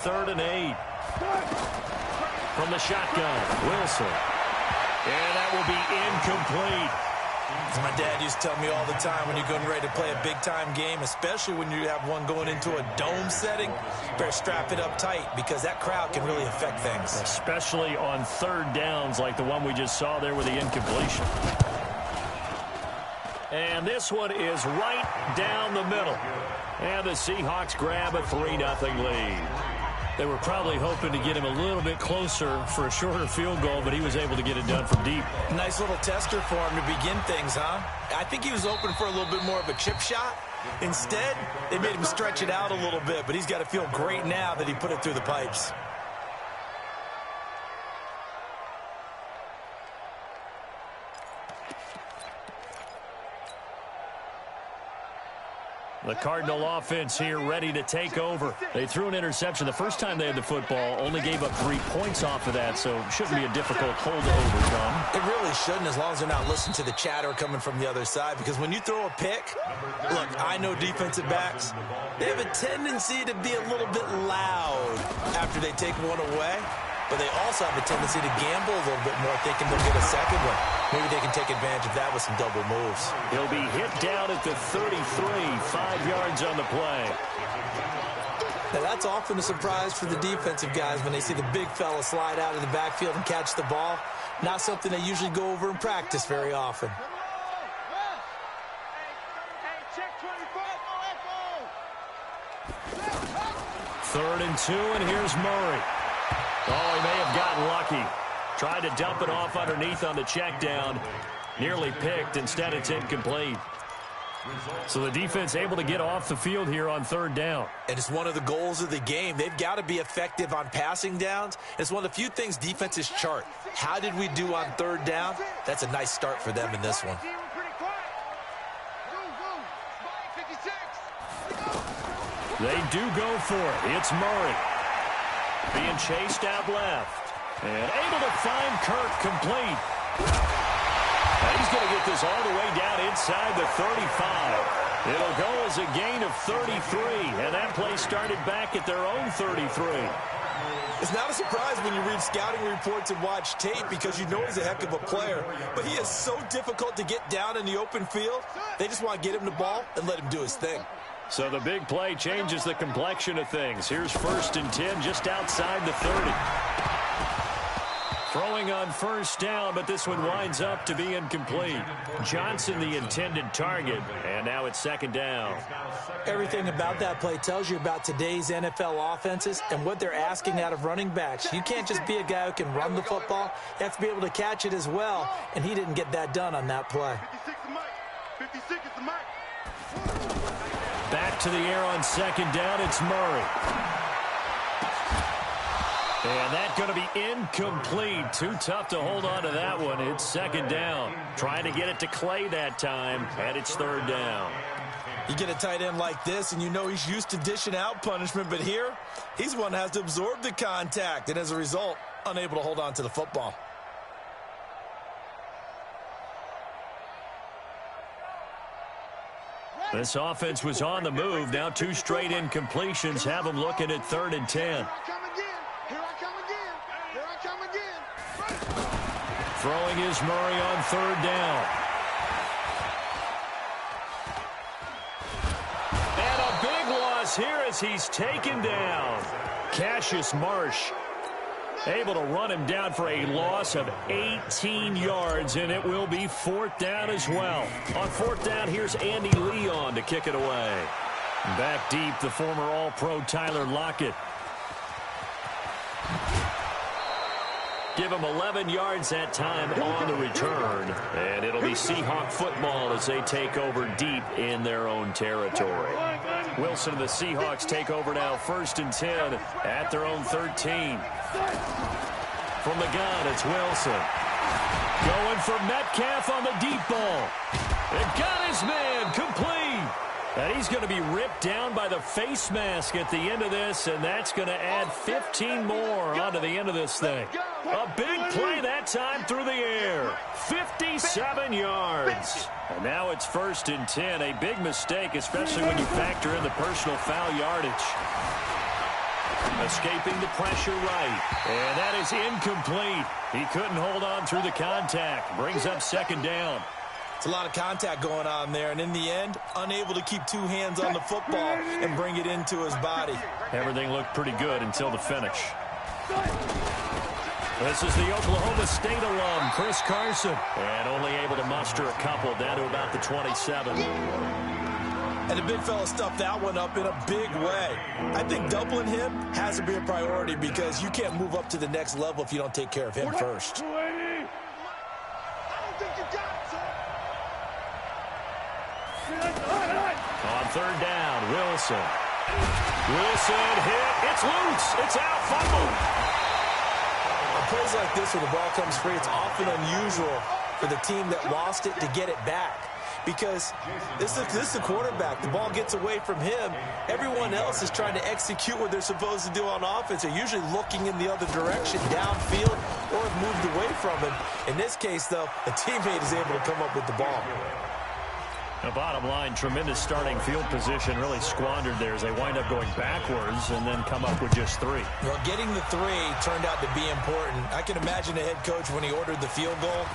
3rd and 8. From the shotgun, Wilson. And that will be incomplete. As my dad used to tell me all the time, when you're getting ready to play a big-time game, especially when you have one going into a dome setting, better strap it up tight because that crowd can really affect things. Especially on 3rd downs like the one we just saw there with the incompletion. And this one is right down the middle. And the Seahawks grab a 3-0 lead. They were probably hoping to get him a little bit closer for a shorter field goal, but he was able to get it done from deep. Nice little tester for him to begin things, huh? I think he was open for a little bit more of a chip shot. Instead, they made him stretch it out a little bit, but he's got to feel great now that he put it through the pipes. The Cardinal offense here ready to take over. They threw an interception the first time they had the football, only gave up 3 points off of that, so it shouldn't be a difficult hole to overcome. It really shouldn't, as long as they're not listening to the chatter coming from the other side, because when you throw a pick, look, I know defensive backs, they have a tendency to be a little bit loud after they take one away, but they also have a tendency to gamble a little bit more, thinking they'll get a second one. Maybe they can take advantage of that with some double moves. He'll be hit down at the 33, 5 yards on the play. Now, that's often a surprise for the defensive guys when they see the big fella slide out of the backfield and catch the ball. Not something they usually go over in practice very often. Third and 2, and here's Murray. Oh, he may have gotten lucky. Tried to dump it off underneath on the check down. Nearly picked. Instead, it's incomplete. So the defense able to get off the field here on 3rd down. And it's one of the goals of the game. They've got to be effective on passing downs. It's one of the few things defenses chart. How did we do on 3rd down? That's a nice start for them in this one. They do go for it. It's Murray. Being chased out left. And able to find Kirk complete. And he's going to get this all the way down inside the 35. It'll go as a gain of 33. And that play started back at their own 33. It's not a surprise when you read scouting reports and watch tape because you know he's a heck of a player. But he is so difficult to get down in the open field. They just want to get him the ball and let him do his thing. So the big play changes the complexion of things. Here's 1st and 10 just outside the 30. Throwing on 1st down, but this one winds up to be incomplete. Johnson the intended target, and now it's 2nd down. Everything about that play tells you about today's NFL offenses and what they're asking out of running backs. You can't just be a guy who can run the football. You have to be able to catch it as well, and he didn't get that done on that play. Back to the air on 2nd down, it's Murray. And that's going to be incomplete. Too tough to hold on to that one. It's 2nd down. Trying to get it to Clay that time, and it's 3rd down. You get a tight end like this, and you know he's used to dishing out punishment, but here, he's one that has to absorb the contact, and as a result, unable to hold on to the football. This offense was on the move. Now 2 straight incompletions have them looking at 3rd and 10. Throwing is Murray on 3rd down. And a big loss here as he's taken down. Cassius Marsh able to run him down for a loss of 18 yards, and it will be 4th down as well. On 4th down, here's Andy Leon to kick it away. Back deep, the former All-Pro Tyler Lockett. Give him 11 yards that time on the return. And it'll be Seahawk football as they take over deep in their own territory. Wilson and the Seahawks take over now 1st and 10 at their own 13. From the gun, it's Wilson. Going for Metcalf on the deep ball. And got his man complete. And he's going to be ripped down by the face mask at the end of this, and that's going to add 15 more onto the end of this thing. A big play that time through the air. 57 yards. And now it's 1st and 10. A big mistake, especially when you factor in the personal foul yardage. Escaping the pressure right. And that is incomplete. He couldn't hold on through the contact. Brings up second down. It's a lot of contact going on there, and in the end, unable to keep two hands on the football and bring it into his body. Everything looked pretty good until the finish. This is the Oklahoma State alum, Chris Carson, and only able to muster a couple down to about the 27. And the big fella stuffed that one up in a big way. I think doubling him has to be a priority because you can't move up to the next level if you don't take care of him first. On third down, Wilson. Wilson hit. It's loose. It's out. Fumble. On plays like this where the ball comes free, it's often unusual for the team that lost it to get it back. Because this is the quarterback. The ball gets away from him. Everyone else is trying to execute what they're supposed to do on offense. They're usually looking in the other direction, downfield, or have moved away from him. In this case, though, a teammate is able to come up with the ball. The bottom line, tremendous starting field position, really squandered there as they wind up going backwards and then come up with just 3. Well, getting the 3 turned out to be important. I can imagine the head coach when he ordered the field goal.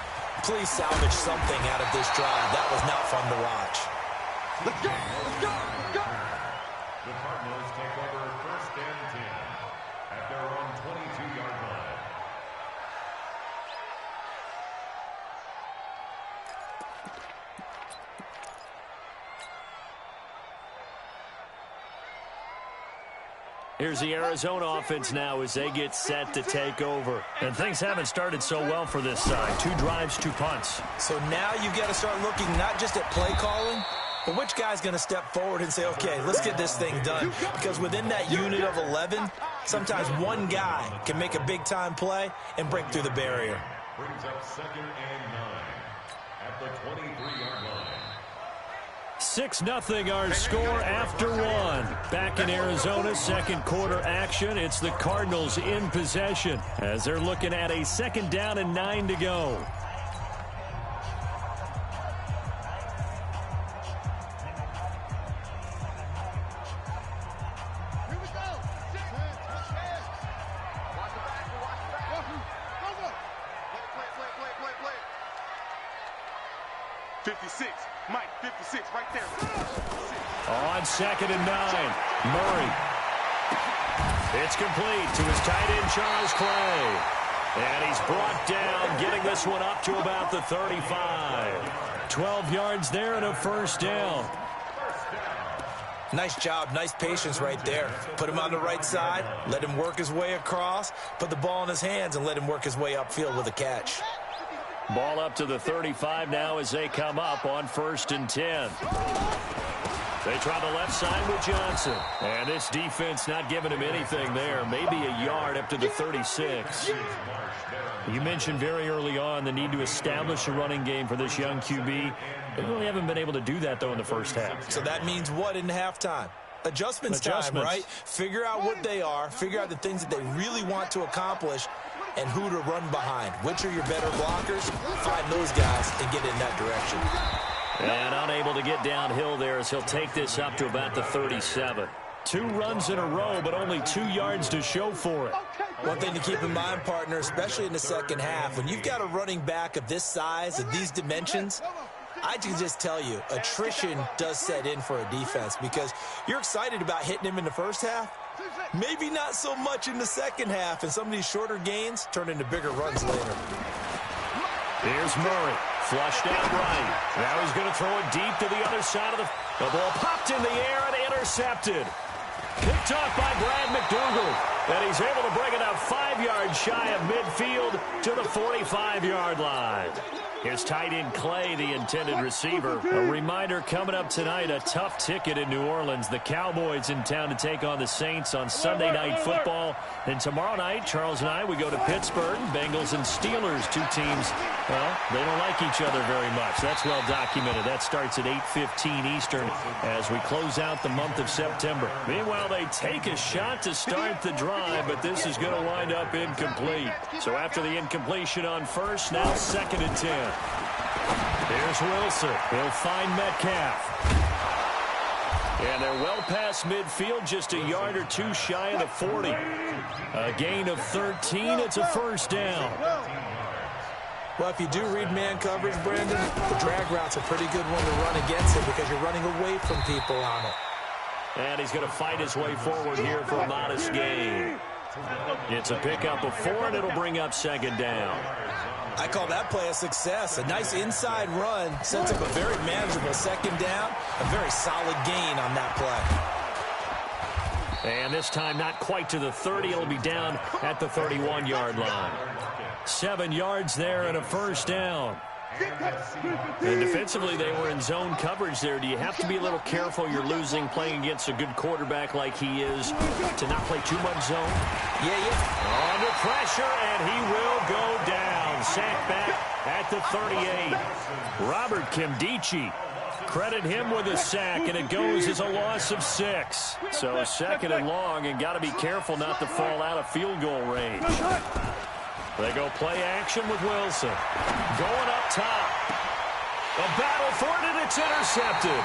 Please salvage something out of this drive. That was not fun to watch. Let's go! Let's go! Let's go! The Cardinals take over first and 10 at their own 22-yard line. Here's the Arizona offense now as they get set to take over. And things haven't started so well for this side. 2 drives, 2 punts. So now you've got to start looking not just at play calling, but which guy's going to step forward and say, okay, let's get this thing done. Because within that unit of 11, sometimes one guy can make a big-time play and break through the barrier. Brings up 2nd and 9 at the 23-yard line. 6-0 our score after 1. Back in Arizona, second quarter action. It's the Cardinals in possession as they're looking at a 2nd down and 9 to go. Here we go. 56. Mike, 56 right there. On 2nd and 9, Murray. It's complete to his tight end, Charles Clay. And he's brought down, getting this one up to about the 35. 12 yards there and a first down. Nice job, nice patience right there. Put him on the right side, let him work his way across, put the ball in his hands, and let him work his way upfield with a catch. Ball up to the 35 now as they come up on 1st and 10. They try the left side with Johnson. And this defense not giving him anything there. Maybe a yard up to the 36. You mentioned very early on the need to establish a running game for this young QB. They really haven't been able to do that, though, in the first half. So that means what in halftime? Adjustments time, right? Figure out what they are. Figure out the things that they really want to accomplish and who to run behind. Which are your better blockers? Find those guys and get in that direction. And unable to get downhill there as he'll take this up to about the 37. 2 runs in a row, but only 2 yards to show for it. One thing to keep in mind, partner, especially in the second half, when you've got a running back of this size, of these dimensions, I can just tell you, attrition does set in for a defense because you're excited about hitting him in the first half. Maybe not so much in the second half, and some of these shorter gains turn into bigger runs later. Here's Murray, flushed out right. Now he's going to throw it deep to the other side of the ball. Popped in the air and intercepted. Picked off by Brad McDougal. And he's able to bring it up 5 yards shy of midfield to the 45-yard line. Here's tight end Clay, the intended receiver. A reminder coming up tonight, a tough ticket in New Orleans. The Cowboys in town to take on the Saints on Sunday Night Football. Then tomorrow night, Charles and I, we go to Pittsburgh. Bengals and Steelers, 2 teams, well, they don't like each other very much. That's well documented. That starts at 8:15 Eastern as we close out the month of September. Meanwhile, they take a shot to start the drive, but this is going to wind up incomplete. So after the incompletion on first, now 2nd and 10. Here's Wilson. He'll find Metcalf. And they're well past midfield, just a yard or two shy of the 40. A gain of 13. It's a first down. Well, if you do read man coverage, Brandon, the drag route's a pretty good one to run against it because you're running away from people on it. And he's going to fight his way forward here for a modest gain. It's a pickup of 4, and it'll bring up second down. I call that play a success. A nice inside run sets up a very manageable second down. A very solid gain on that play. And this time not quite to the 30. It'll be down at the 31-yard line. 7 yards there and a first down. And defensively, they were in zone coverage there. Do you have to be a little careful? You're losing playing against a good quarterback like he is to not play too much zone? Yeah. Under pressure, and he will go down. Sacked back at the 38. Robert Kimdichie. Credit him with a sack, and it goes as a loss of 6. So second and long, and got to be careful not to fall out of field goal range. They go play action with Wilson. Going up top. A battle for it, and it's intercepted.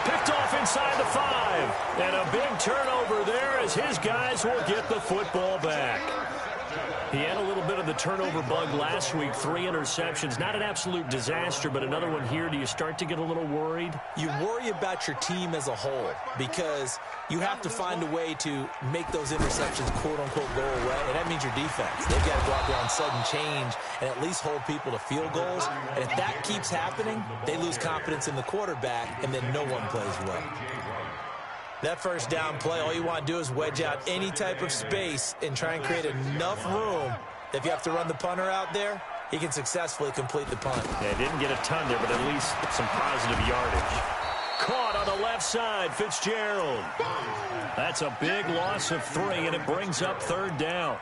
Picked off inside the 5. And a big turnover there as his guys will get the football back. He had a little bit of the turnover bug last week. 3 interceptions. Not an absolute disaster, but another one here. Do you start to get a little worried? You worry about your team as a whole because you have to find a way to make those interceptions, quote-unquote, go away, and that means your defense. They've got to go out there on sudden change and at least hold people to field goals. And if that keeps happening, they lose confidence in the quarterback, and then no one plays well. That first down play, all you want to do is wedge out any type of space and try and create enough room that if you have to run the punter out there, he can successfully complete the punt. Yeah, didn't get a ton there, but at least some positive yardage. Caught on the left side, Fitzgerald. That's a big loss of 3, and it brings up third down.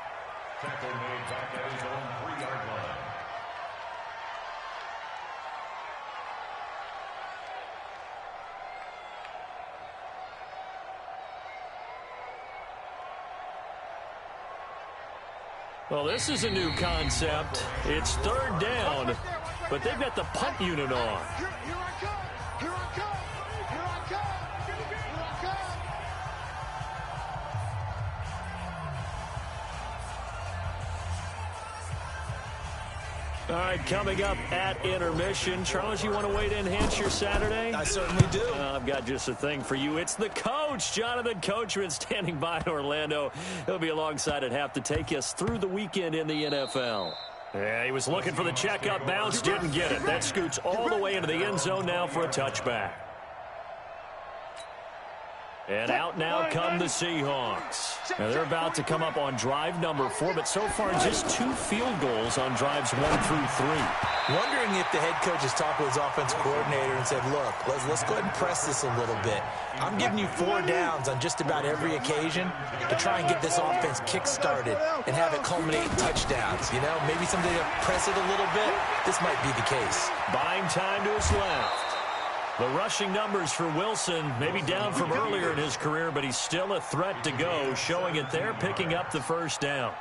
Tackle made back at his own 3-yard line. Well, this is a new concept. It's third down, but they've got the punt unit on. Here I come. Here I come. Here I come. Here I come. All right, coming up at intermission. Charles, you want to wait to enhance your Saturday? I certainly do. I've got just a thing for you. It's the coach, Jonathan Coachman, standing by in Orlando. He'll be alongside at half to take us through the weekend in the NFL. Yeah, he was looking for the checkup bounce, didn't get it. That scoots all the way into the end zone now for a touchback. And out now come the Seahawks. Now they're about to come up on drive number 4, but so far just 2 field goals on drives 1 through 3. Wondering if the head coach has talked with his offensive coordinator and said, look, let's go ahead and press this a little bit. I'm giving you 4 downs on just about every occasion to try and get this offense kick-started and have it culminate in touchdowns. You know, maybe someday to press it a little bit. This might be the case. Buying time to his left. The rushing numbers for Wilson, maybe down from earlier in his career, but he's still a threat to go, showing it there, picking up the first down.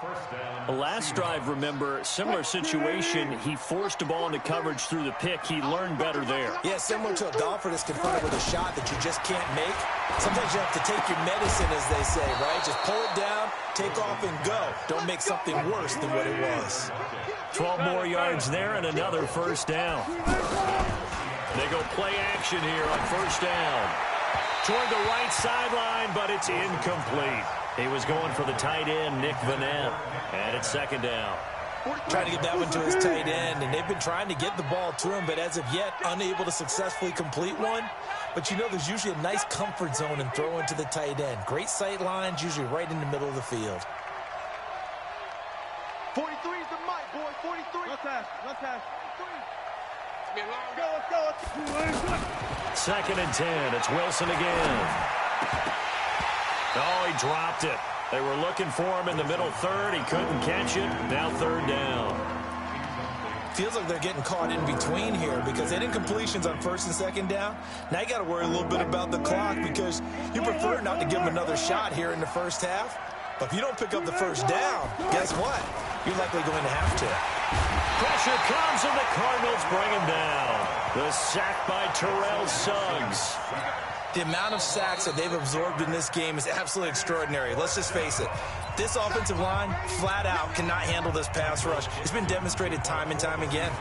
The last drive, remember, similar situation. He forced a ball into coverage through the pick. He learned better there. Yeah, similar to a golfer that's confronted with a shot that you just can't make. Sometimes you have to take your medicine, as they say, right? Just pull it down, take off, and go. Don't make something worse than what it was. 12 more yards there and another first down. They go play action here on first down. Toward the right sideline, but it's incomplete. He was going for the tight end, Nick Vanette. And it's second down. Trying to get that one to his tight end, and they've been trying to get the ball to him, but as of yet, unable to successfully complete one. But you know, there's usually a nice comfort zone in throwing to the tight end. Great sight lines, usually right in the middle of the field. 43 is the mic, boy. 43. Let's pass. Let's pass. 43. Go, let's go. Second and 10. It's Wilson again. Oh, he dropped it. They were looking for him in the middle third. He couldn't catch it. Now third down. Feels like they're getting caught in between here because they didn't completions on first and second down. Now you got to worry a little bit about the clock because you prefer not to give them another shot here in the first half. But if you don't pick up the first down, guess what? You're likely going to have to. Pressure comes, and the Cardinals bring him down. The sack by Terrell Suggs. The amount of sacks that they've absorbed in this game is absolutely extraordinary. Let's just face it. This offensive line, flat out, cannot handle this pass rush. It's been demonstrated time and time again.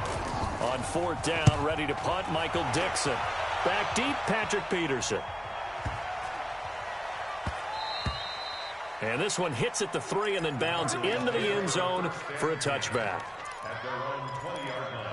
On 4th down, ready to punt, Michael Dixon. Back deep, Patrick Peterson. And this one hits at the 3 and then bounds into the end zone for a touchback. At their own 20-yard line.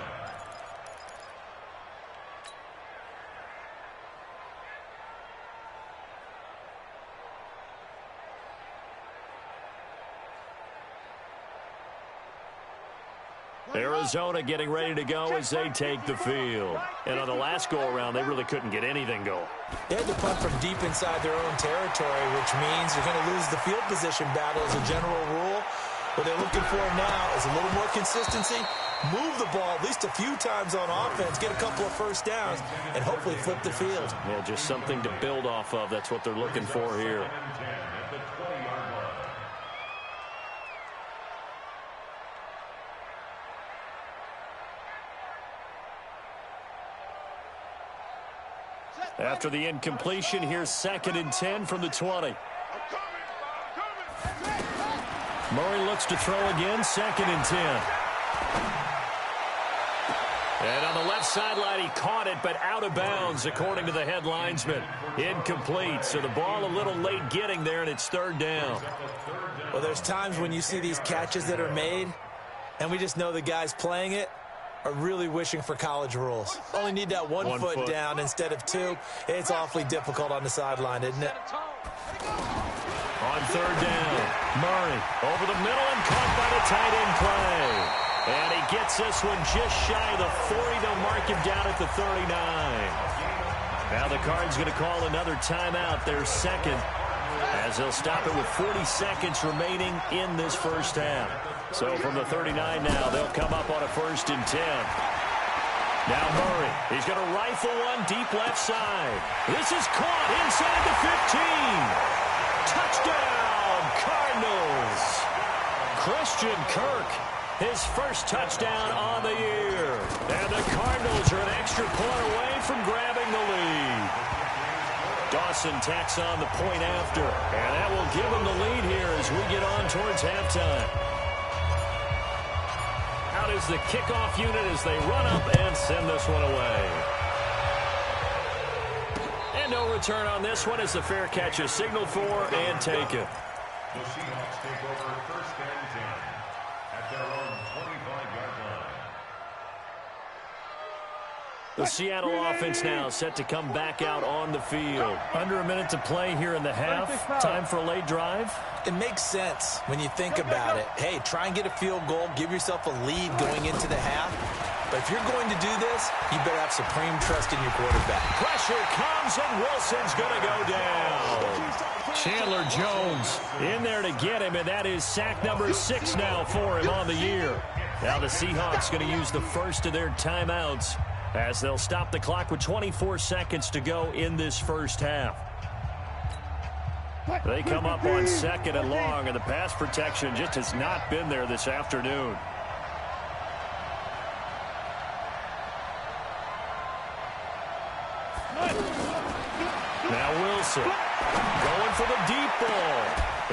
Arizona getting ready to go as they take the field. And on the last go-around, they really couldn't get anything going. They had to punt from deep inside their own territory, which means you're going to lose the field position battle as a general rule. What they're looking for now is a little more consistency, move the ball at least a few times on offense, get a couple of first downs, and hopefully flip the field. Yeah, just something to build off of. That's what they're looking for here. At the 20-yard line. After the incompletion, here's 2nd and 10 from the 20. Murray looks to throw again, 2nd and 10. And on the left sideline, he caught it, but out of bounds, according to the head linesman. Incomplete, so the ball a little late getting there, and it's 3rd down. Well, there's times when you see these catches that are made, and we just know the guys playing it are really wishing for college rules. Only need that one foot down instead of 2. It's awfully difficult on the sideline, isn't it? On 3rd down, Murray over the middle and caught by the tight end play. And he gets this one just shy of the 40. They'll mark him down at the 39. Now the Cards going to call another timeout, their 2nd, as they'll stop it with 40 seconds remaining in this first half. So from the 39 now, they'll come up on a 1st and 10. Now Murray, he's going to rifle one deep left side. This is caught inside the 15. Touchdown, Cardinals. Christian Kirk, his first touchdown on the year. And the Cardinals are an extra point away from grabbing the lead. Dawson tacks on the point after, and that will give him the lead here as we get on towards halftime. Out is the kickoff unit as they run up and send this one away. And no return on this one as the fair catch is signaled for and taken. The Seahawks take over 1st and 10 at their own 25-yard line. The Seattle offense now set to come back out on the field. Under a minute to play here in the half. Time for a late drive. It makes sense when you think about it. Hey, try and get a field goal. Give yourself a lead going into the half. But if you're going to do this, you better have supreme trust in your quarterback. Pressure comes, and Wilson's going to go down. Chandler Jones in there to get him, and that is sack number 6 now for him on the year. Now the Seahawks going to use the first of their timeouts as they'll stop the clock with 24 seconds to go in this first half. They come up on 2nd and long, and the pass protection just has not been there this afternoon. Now Wilson going for the deep ball.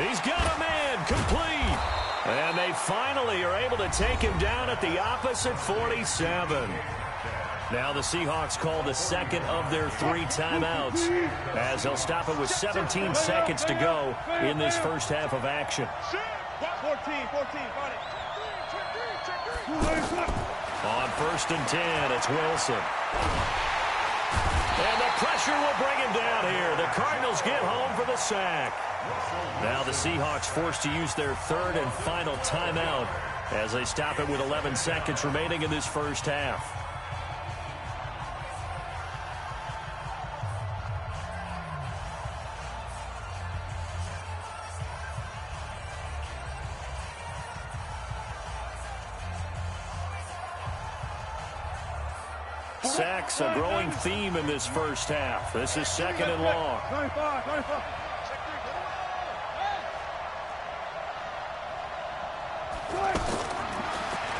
He's got a man complete. And they finally are able to take him down at the opposite 47. Now the Seahawks call the 2nd of their 3 timeouts as they'll stop it with 17 seconds to go in this first half of action. 14. On 1st and 10, it's Wilson. And the pressure will bring him down here. The Cardinals get home for the sack. Now the Seahawks forced to use their 3rd and final timeout as they stop it with 11 seconds remaining in this first half. Sacks, a growing theme in this first half. This is 2nd and long. 95.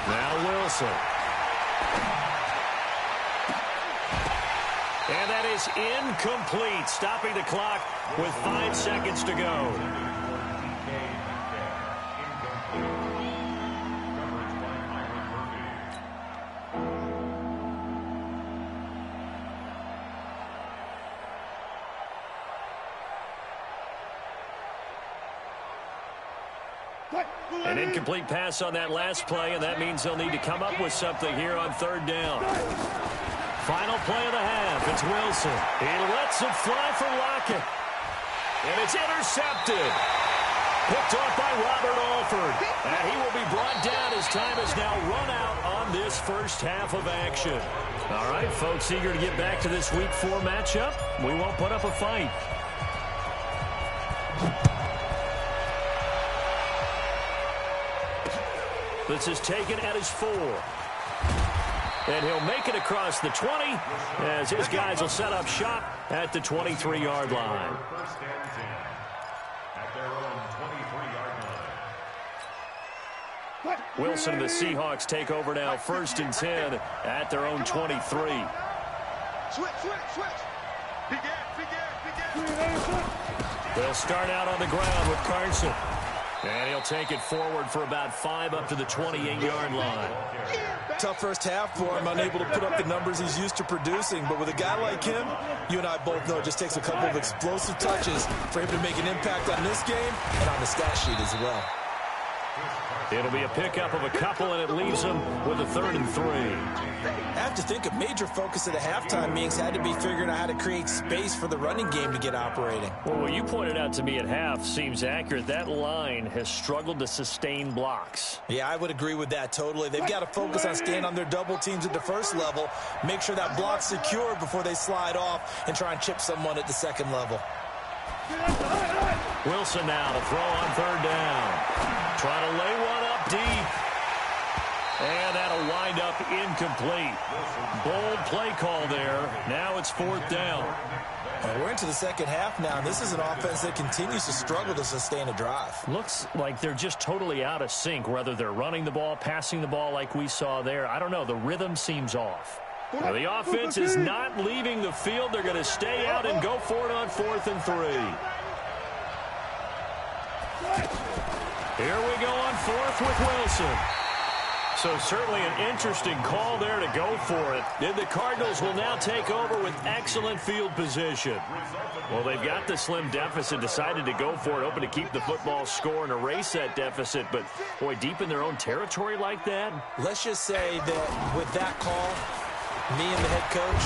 Now Wilson. And that is incomplete, stopping the clock with 5 seconds to go. An incomplete pass on that last play, and that means they'll need to come up with something here on 3rd down. Final play of the half. It's Wilson. He lets it fly for Lockett. And it's intercepted. Picked off by Robert Alford. And he will be brought down as time has now run out on this first half of action. All right, folks, eager to get back to this Week 4 matchup. We won't put up a fight. This is taken at his 4. And he'll make it across the 20 as his guys will set up shop at the 23-yard line. First and 10 at their own 23-yard line. Wilson and the Seahawks take over now 1st and 10 at their own 23. Switch. Begin. They'll start out on the ground with Carson. And he'll take it forward for about 5 up to the 28-yard line. Tough first half for him, unable to put up the numbers he's used to producing. But with a guy like him, you and I both know it just takes a couple of explosive touches for him to make an impact on this game and on the stat sheet as well. It'll be a pickup of a couple, and it leaves them with a 3rd and 3. I have to think a major focus of the halftime meetings had to be figuring out how to create space for the running game to get operating. Well, what you pointed out to me at half seems accurate. That line has struggled to sustain blocks. Yeah, I would agree with that totally. They've got to focus on staying on their double teams at the first level, make sure that block's secured before they slide off and try and chip someone at the second level. Wilson now to throw on 3rd down. Trying to lay one up deep. And that'll wind up incomplete. Bold play call there. Now it's 4th down. We're into the second half now. This is an offense that continues to struggle to sustain a drive. Looks like they're just totally out of sync, whether they're running the ball, passing the ball like we saw there. I don't know. The rhythm seems off. Now, the offense is not leaving the field. They're going to stay out and go for it on 4th and 3. Here we go on 4th with Wilson. So certainly an interesting call there to go for it. And the Cardinals will now take over with excellent field position. Well, they've got the slim deficit, decided to go for it, hoping to keep the football score and erase that deficit. But, boy, deep in their own territory like that. Let's just say that with that call, me and the head coach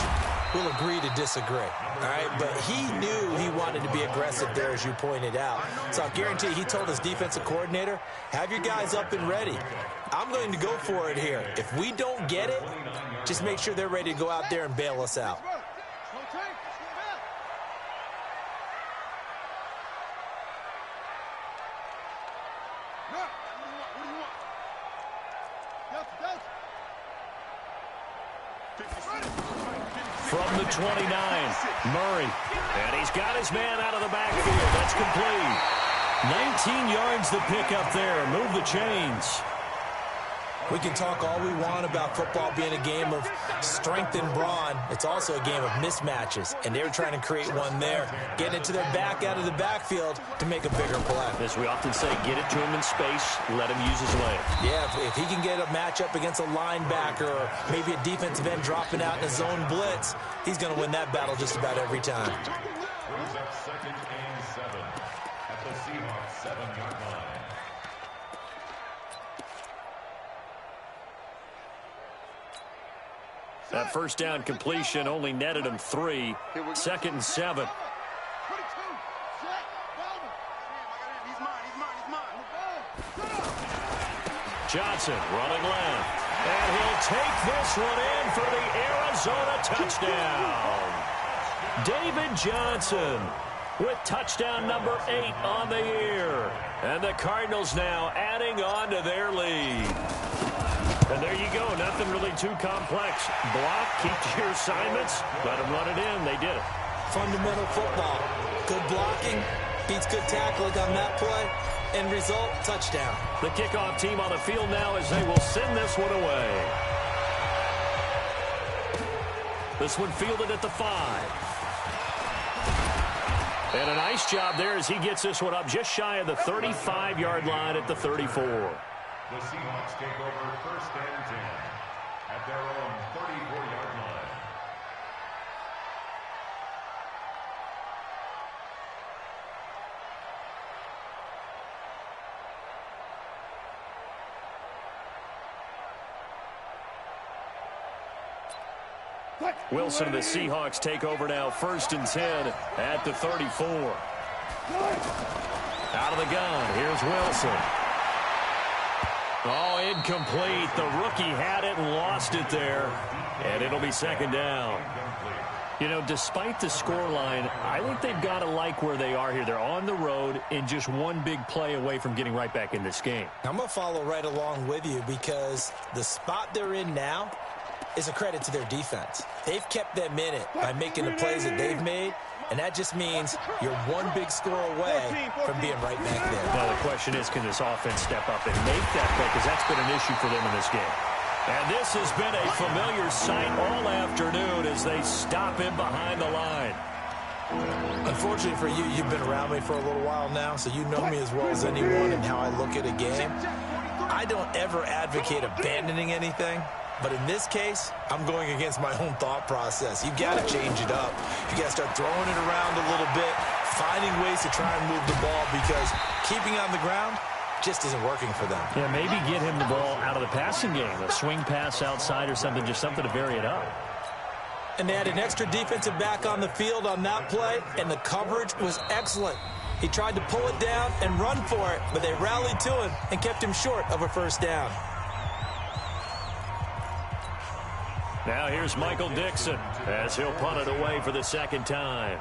will agree to disagree. All right, but he knew he wanted to be aggressive there, as you pointed out. So I guarantee he told his defensive coordinator, have your guys up and ready. I'm going to go for it here. If we don't get it, just make sure they're ready to go out there and bail us out. From the 29, Murray. And he's got his man out of the backfield. That's complete. 19 yards the pickup there. Move the chains. We can talk all we want about football being a game of strength and brawn. It's also a game of mismatches, and they're trying to create one there, getting it to their back out of the backfield to make a bigger play. As we often say, get it to him in space, let him use his leg. Yeah, if he can get a matchup against a linebacker or maybe a defensive end dropping out in a zone blitz, he's going to win that battle just about every time. Brings up 2nd and 7 at the Seahawks 7-yard line. That first down completion only netted him 3. 2nd and 7. Johnson running left. And he'll take this one in for the Arizona touchdown. David Johnson with touchdown number 8 on the year. And the Cardinals now adding on to their lead. And there you go. Nothing really too complex. Block, keep to your assignments, let them run it in. They did it. Fundamental football. Good blocking beats good tackling on that play. End result, touchdown. The kickoff team on the field now as they will send this one away. This one fielded at the 5. And a nice job there as he gets this one up just shy of the 35-yard line at the 34. The Seahawks take over first and 10 at their own 34-yard line. Wilson and the Seahawks take over now first and 10 at the 34. Out of the gun, here's Wilson. Oh, incomplete. The rookie had it and lost it there. And it'll be second down. You know, despite the scoreline, I think they've got to like where they are here. They're on the road and just one big play away from getting right back in this game. I'm going to follow right along with you because the spot they're in now is a credit to their defense. They've kept them in it by making the plays that they've made, and that just means you're one big score away from being right back there. Now, the question is, can this offense step up and make that play? Because that's been an issue for them in this game. And this has been a familiar sight all afternoon as they stop him behind the line. Unfortunately for you, you've been around me for a little while now, so you know me as well as anyone and how I look at a game. I don't ever advocate abandoning anything. But in this case, I'm going against my own thought process. You've got to change it up. You got to start throwing it around a little bit, finding ways to try and move the ball because keeping on the ground just isn't working for them. Yeah, maybe get him the ball out of the passing game, a swing pass outside or something, just something to vary it up. And they had an extra defensive back on the field on that play, and the coverage was excellent. He tried to pull it down and run for it, but they rallied to him and kept him short of a first down. Now here's Michael Dixon as he'll punt it away for the second time.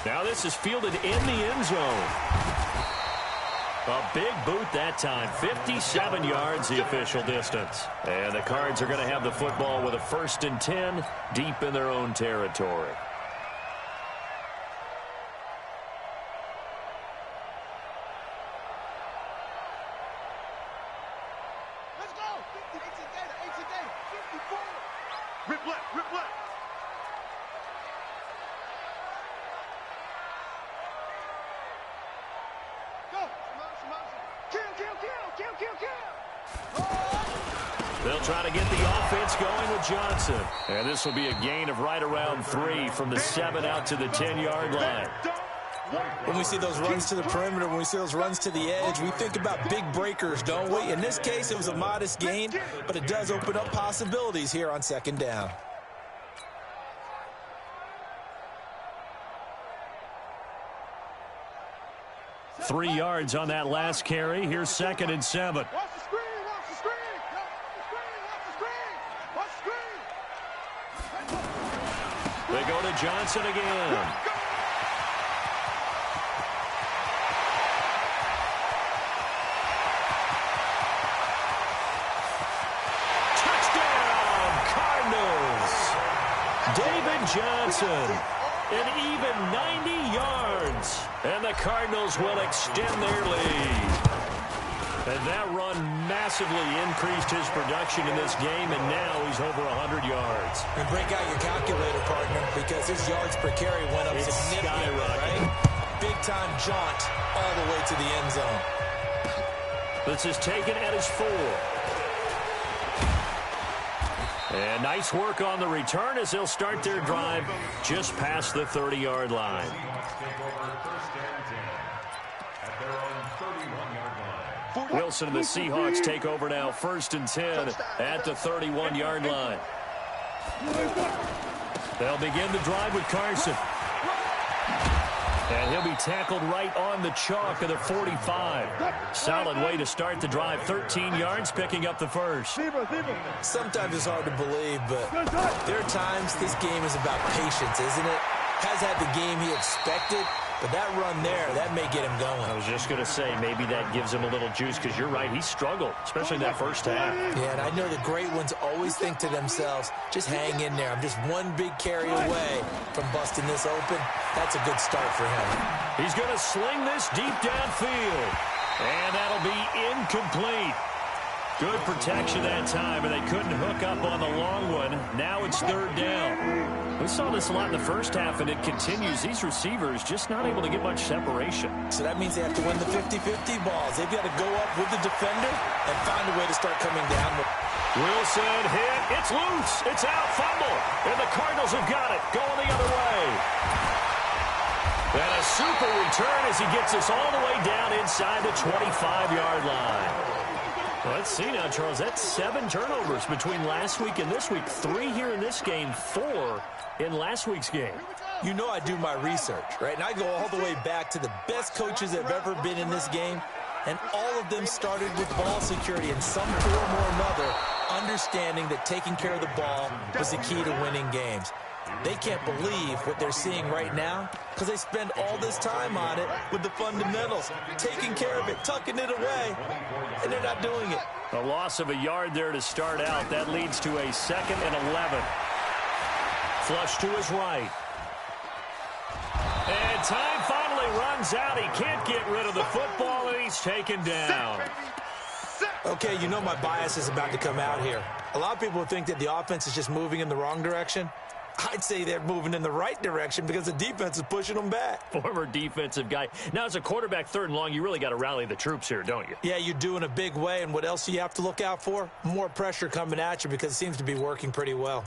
Now this is fielded in the end zone. A big boot that time, 57 yards the official distance. And the Cards are going to have the football with a first and 10 deep in their own territory. Rip left, rip left. Go. Kill. They'll try to get the offense going with Johnson. And this will be a gain of right around 3 from the 7 out to the 10-yard line. When we see those runs to the perimeter, when we see those runs to the edge, we think about big breakers, don't we? In this case, it was a modest gain, but it does open up possibilities here on second down. Three yards on that last carry. Here's second and 7. Watch the screen, watch the screen. Watch the screen, watch the screen. They go to Johnson again. David Johnson, an even 90 yards, and the Cardinals will extend their lead. And that run massively increased his production in this game, and now he's over 100 yards. And break out your calculator, partner, because his yards per carry went up significantly, right? Big-time jaunt all the way to the end zone. This is taken at his 4. And nice work on the return as they'll start their drive just past the 30-yard line. Wilson and the Seahawks take over now first and 10 at the 31-yard line. They'll begin the drive with Carson. And he'll be tackled right on the chalk of the 45. Solid way to start the drive. 13 yards, picking up the first. Sometimes it's hard to believe, but there are times this game is about patience, isn't it? Has had the game he expected, But that run there, that may get him going. I was just going to say, maybe that gives him a little juice, because you're right, he struggled, especially in that first half. Yeah, and I know the great ones always think to themselves, just hang in there. I'm just one big carry away from busting this open. That's a good start for him. He's going to sling this deep downfield, and that'll be incomplete. Good protection that time, and they couldn't hook up on the long one. Now it's third down. We saw this a lot in the first half, and it continues. These receivers just not able to get much separation. So that means they have to win the 50-50 balls. They've got to go up with the defender and find a way to start coming down. Wilson hit. It's loose. It's out. Fumble. And the Cardinals have got it. Going the other way. And a super return as he gets us all the way down inside the 25-yard line. Well, let's see now, Charles. That's 7 turnovers between last week and this week. 3 here in this game, 4 in last week's game. You know I do my research, right? And I go all the way back to the best coaches that have ever been in this game, and all of them started with ball security in some form or another, understanding that taking care of the ball was the key to winning games. They can't believe what they're seeing right now because they spend all this time on it with the fundamentals, taking care of it, tucking it away, and they're not doing it. A loss of a yard there to start out. That leads to a 2nd and 11. Flush to his right. And time finally runs out. He can't get rid of the football, and he's taken down. Okay, you know my bias is about to come out here. A lot of people think that the offense is just moving in the wrong direction. I'd say they're moving in the right direction because the defense is pushing them back. Former defensive guy. Now, as a quarterback, 3rd and long, you really got to rally the troops here, don't you? Yeah, you do in a big way. And what else do you have to look out for? More pressure coming at you because it seems to be working pretty well.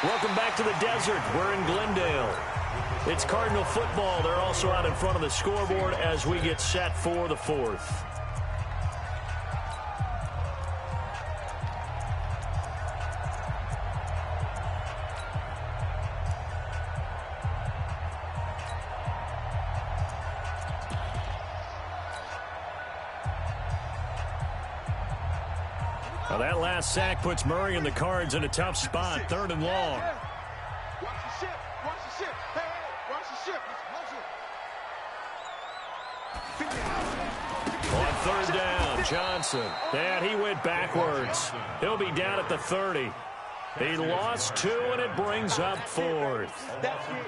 Welcome back to the desert. We're in Glendale. It's Cardinal football. They're also out in front of the scoreboard as we get set for the 4th. Now that last sack puts Murray and the Cards in a tough spot. 3rd and long. Watch the ship. Watch the ship. Hey, watch the ship. On 3rd down, Johnson. And he went backwards. He'll be down at the 30. He lost 2, and it brings up 4th.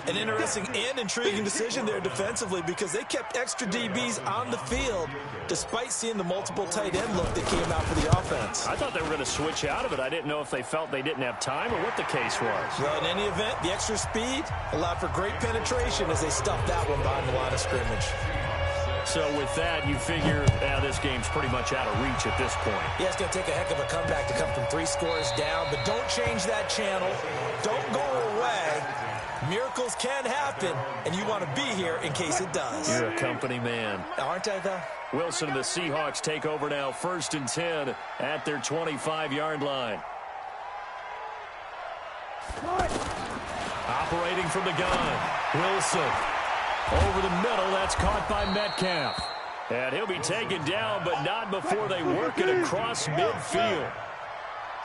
An interesting and intriguing decision there defensively because they kept extra DBs on the field despite seeing the multiple tight end look that came out for the offense. I thought they were going to switch out of it. I didn't know if they felt they didn't have time or what the case was. Well, in any event, the extra speed allowed for great penetration as they stuffed that one behind the line of scrimmage. So with that, you figure this game's pretty much out of reach at this point. Yeah, it's going to take a heck of a comeback to come from 3 scores down, but don't change that channel. Don't go away. Miracles can happen, and you want to be here in case it does. You're a company man. Aren't I, though? Wilson and the Seahawks take over now, 1st and 10 at their 25-yard line. Operating from the gun, Wilson. Over the middle, that's caught by Metcalf. And he'll be taken down, but not before they work it across midfield.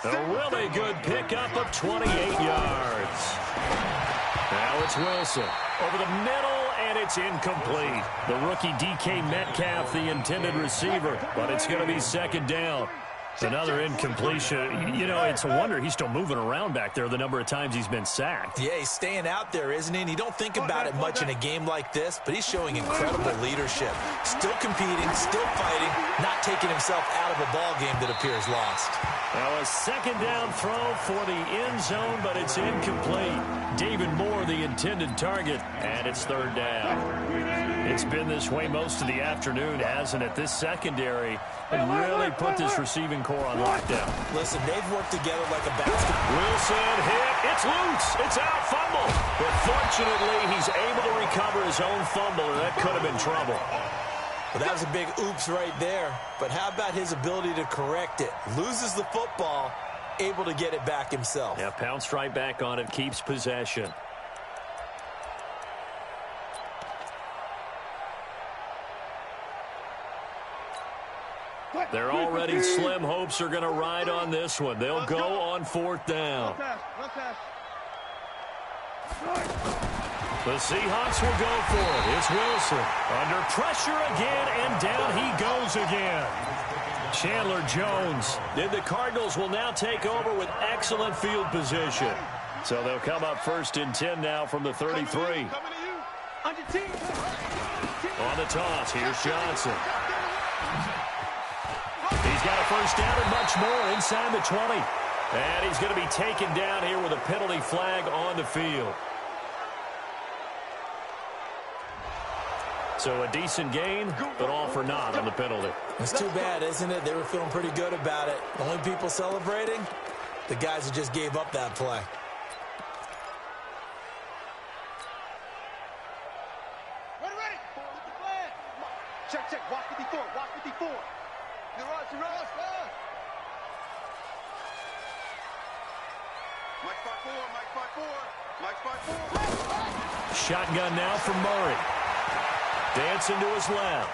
A really good pickup of 28 yards. Now it's Wilson. Over the middle, and it's incomplete. The rookie DK Metcalf, the intended receiver, but it's going to be 2nd down. Another incompletion. You know, it's a wonder he's still moving around back there the number of times he's been sacked. Yeah, he's staying out there, isn't he? And you don't think about it much in a game like this, but he's showing incredible leadership. Still competing, still fighting, not taking himself out of a ball game that appears lost. Now a 2nd down throw for the end zone, but it's incomplete. David Moore, the intended target, and it's 3rd down. It's been this way most of the afternoon, hasn't it? This secondary really put this receiving core on lockdown. Listen, they've worked together like a basket. Wilson hit. It's loose. It's out. Fumble. But fortunately, he's able to recover his own fumble, or that could have been trouble. Well, that was a big oops right there. But how about his ability to correct it? Loses the football, able to get it back himself. Yeah, pounced right back on it, keeps possession. Their already slim hopes are going to ride on this one. They'll go on 4th down. The Seahawks will go for it. It's Wilson. Under pressure again, and down he goes again. Chandler Jones. And the Cardinals will now take over with excellent field position. So they'll come up 1st and 10 now from the 33. On the toss, here's Johnson. He's got a 1st down and much more inside the 20. And he's going to be taken down here with a penalty flag on the field. So a decent gain, but all for naught on the penalty. It's too bad, isn't it? They were feeling pretty good about it. The only people celebrating, the guys who just gave up that play. Ready. Check. Watch 54. You're right. Mike 5-4. Shotgun now from Murray. Dancing to his left.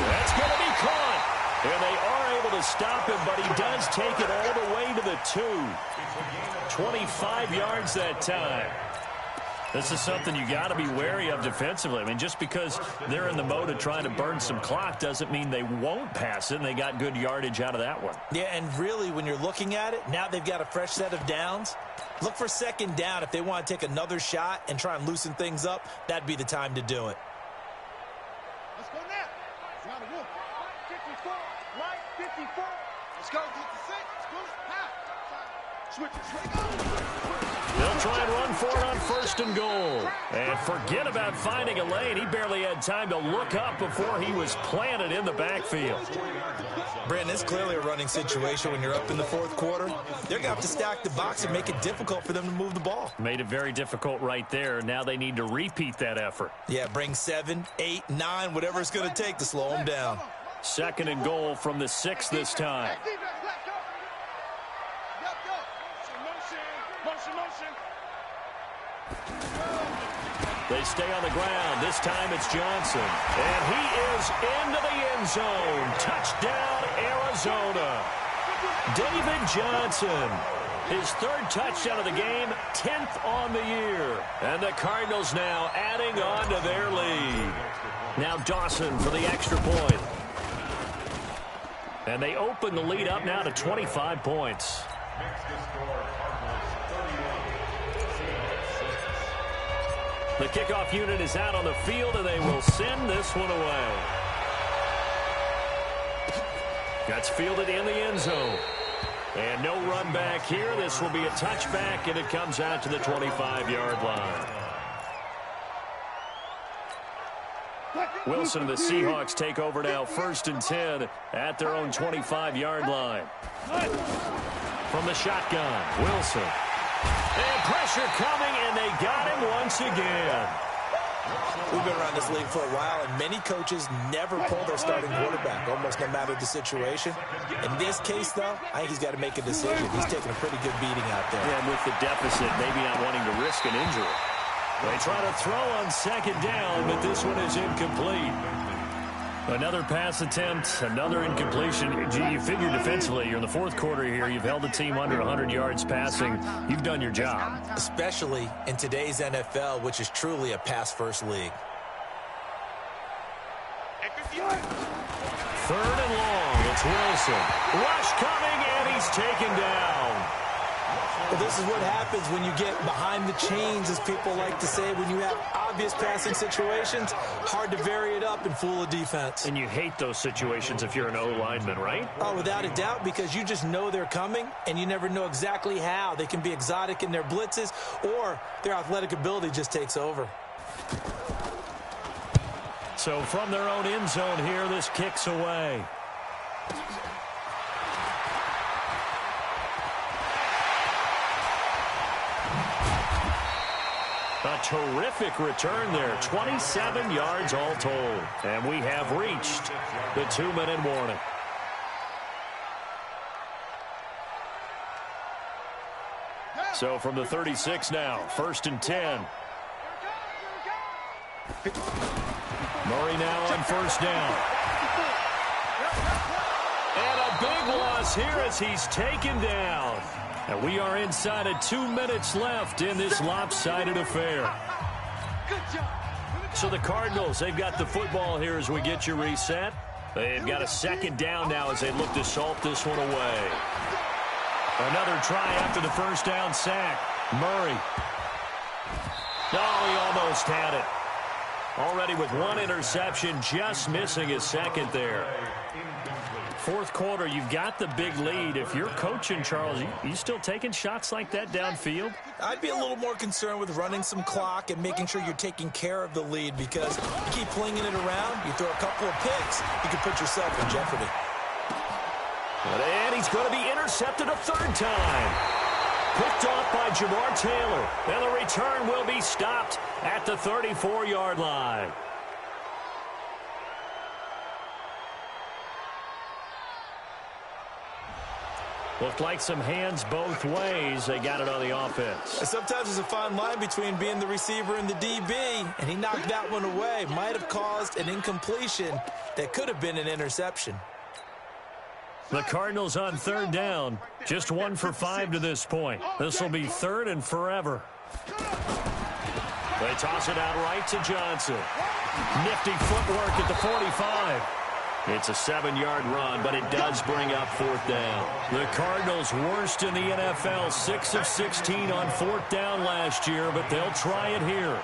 That's going to be caught. And they are able to stop him, but he does take it all the way to the 2. 25 yards that time. This is something you got to be wary of defensively. I mean, just because they're in the mode of trying to burn some clock doesn't mean they won't pass it, and they got good yardage out of that one. Yeah, and really, when you're looking at it, now they've got a fresh set of downs. Look for 2nd down. If they want to take another shot and try and loosen things up, that'd be the time to do it. Let's go now. Round the wolf. Right 54. Let's go. 56. Let's go. Half. Switch it. They'll try and run for it on 1st and goal. And forget about finding a lane. He barely had time to look up before he was planted in the backfield. Brandon, it's clearly a running situation when you're up in the 4th quarter. They're going to have to stack the box and make it difficult for them to move the ball. Made it very difficult right there. Now they need to repeat that effort. Yeah, bring 7, 8, 9, whatever it's going to take to slow them down. 2nd and goal from the 6 this time. They stay on the ground. This time it's Johnson. And he is into the end zone. Touchdown, Arizona. David Johnson. His 3rd touchdown of the game, 10th on the year. And the Cardinals now adding on to their lead. Now Dawson for the extra point. And they open the lead up now to 25 points. The kickoff unit is out on the field, and they will send this one away. That's fielded in the end zone. And no run back here. This will be a touchback, and it comes out to the 25-yard line. Wilson and the Seahawks take over now 1st and 10 at their own 25-yard line. From the shotgun, Wilson. And pressure coming, and they got him once again. We've been around this league for a while, and many coaches never pull their starting quarterback, almost no matter the situation. In this case, though, I think he's got to make a decision. He's taking a pretty good beating out there. Yeah, and with the deficit, maybe not wanting to risk an injury. They try to throw on 2nd down, but this one is incomplete. Another pass attempt, another incompletion. Gee, you figure defensively, you're in the 4th quarter here. You've held the team under 100 yards passing. You've done your job. Especially in today's NFL, which is truly a pass-first league. 3rd and long. It's Wilson. Rush coming, and he's taken down. Well, this is what happens when you get behind the chains, as people like to say, when you have obvious passing situations. Hard to vary it up and fool a defense. And you hate those situations if you're an O-lineman, right? Oh, without a doubt, because you just know they're coming, and you never know exactly how. They can be exotic in their blitzes, or their athletic ability just takes over. So from their own end zone here, this kicks away. A terrific return there. 27 yards all told. And we have reached the 2-minute warning. So from the 36 now, 1st and 10. Murray now on first down. And a big loss here as he's taken down. And we are inside of 2 minutes left in this lopsided affair. So the Cardinals, they've got the football here as we get you reset. They've got a second down now as they look to salt this one away. Another try after the first down sack. Murray. Oh, he almost had it. Already with one interception, just missing his second there. Fourth quarter, you've got the big lead. If you're coaching, Charles, you still taking shots like that downfield? I'd be a little more concerned with running some clock and making sure you're taking care of the lead, because you keep flinging it around, you throw a couple of picks, you can put yourself in jeopardy. And he's going to be intercepted a third time. Picked off by Jamar Taylor. And the return will be stopped at the 34-yard line. Looked like some hands both ways. They got it on the offense. Sometimes there's a fine line between being the receiver and the DB, and he knocked that one away. Might have caused an incompletion that could have been an interception. The Cardinals on third down. Just 1 for 5 to this point. This will be third and forever. They toss it out right to Johnson. Nifty footwork at the 45. It's a 7-yard run, but it does bring up fourth down. The Cardinals worst in the NFL, 6 of 16 on fourth down last year, but they'll try it here.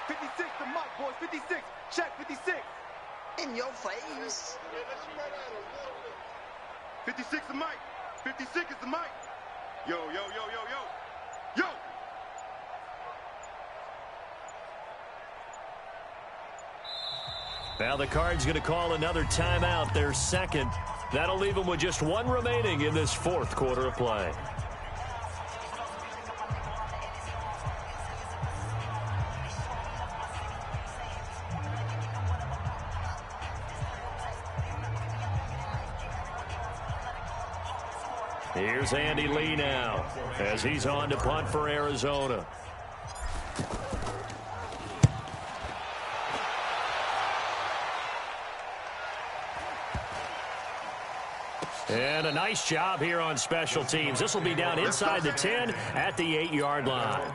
56 to Mike, boys. 56. Check 56. In your face. 56 to Mike. 56 is the Mike. Yo, yo, yo, yo, yo. Yo! Now the Cards going to call another timeout, their second. That'll leave them with just 1 remaining in this fourth quarter of play. Here's Andy Lee now as he's on to punt for Arizona. And a nice job here on special teams. This will be down inside the 10 at the 8-yard line.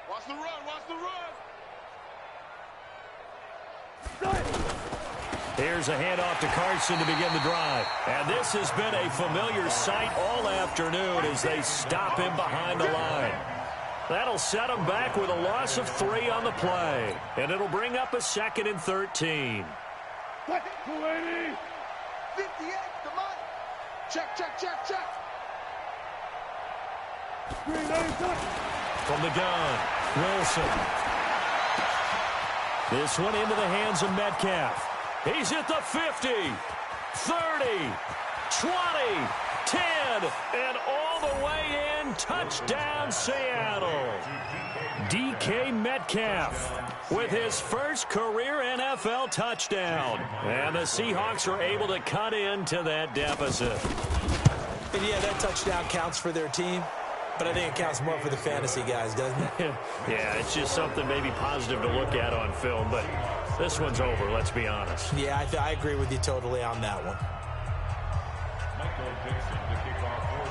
Watch the run, watch the run. Here's a handoff to Carson to begin the drive. And this has been a familiar sight all afternoon as they stop him behind the line. That'll set him back with a loss of 3 on the play. And it'll bring up a 2nd and 13. 58, come on. Check, check, check, check. From the gun, Wilson. This one into the hands of Metcalf. He's at the 50, 30, 20, 10, and all the way in. Touchdown, Seattle. DK Metcalf with his first career NFL touchdown. And the Seahawks are able to cut into that deficit. And yeah, that touchdown counts for their team, but I think it counts more for the fantasy guys, doesn't it? Yeah, it's just something maybe positive to look at on film, but this one's over, let's be honest. Yeah, I agree with you totally on that one. Michael Dixon to kick off for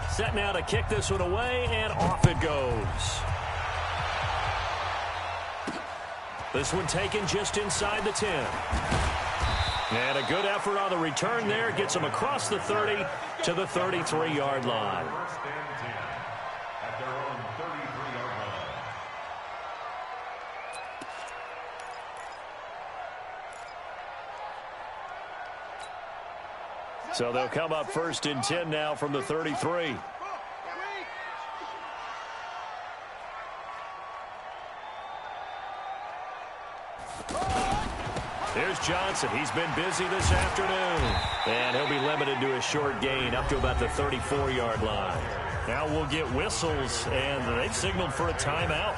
Seattle. Set now to kick this one away, and off it goes. This one taken just inside the 10. And a good effort on the return there. Gets him across the 30 to the 33-yard line. First and 10 at their own 33-yard line. So they'll come up 1st and 10 now from the 33. Here's Johnson. He's been busy this afternoon. And he'll be limited to a short gain up to about the 34-yard line. Now we'll get whistles, and they've signaled for a timeout.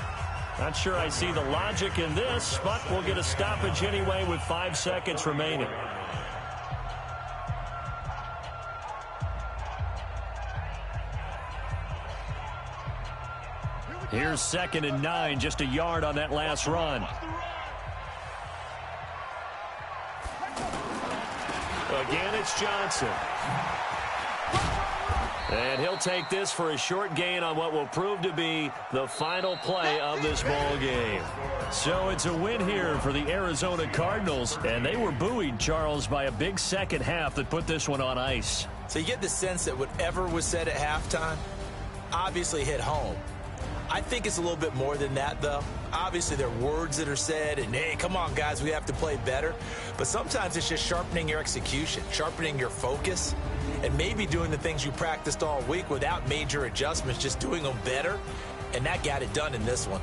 Not sure I see the logic in this, but we'll get a stoppage anyway with 5 seconds remaining. Here's 2nd and 9, just a yard on that last run. Again, it's Johnson. And he'll take this for a short gain on what will prove to be the final play of this ball game. So it's a win here for the Arizona Cardinals, and they were buoyed, Charles, by a big second half that put this one on ice. So you get the sense that whatever was said at halftime obviously hit home. I think it's a little bit more than that, though. Obviously, there are words that are said, and, hey, come on, guys, we have to play better. But sometimes it's just sharpening your execution, sharpening your focus, and maybe doing the things you practiced all week without major adjustments, just doing them better. And that got it done in this one.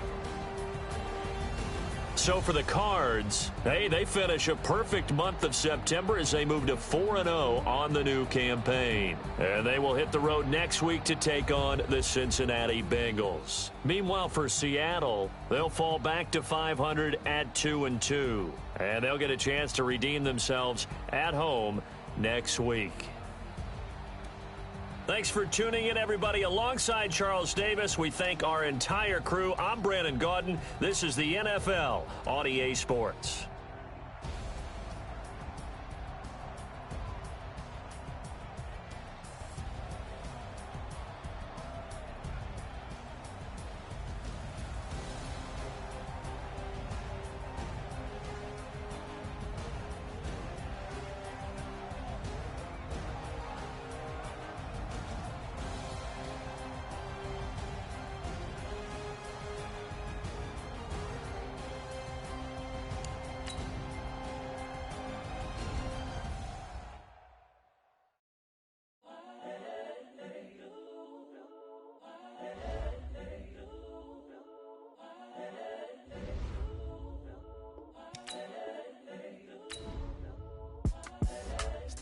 So for the Cards, hey, they finish a perfect month of September as they move to 4-0 on the new campaign. And they will hit the road next week to take on the Cincinnati Bengals. Meanwhile, for Seattle, they'll fall back to 500 at 2-2. And they'll get a chance to redeem themselves at home next week. Thanks for tuning in, everybody. Alongside Charles Davis, we thank our entire crew. I'm Brandon Gaudin. This is the NFL on EA Sports.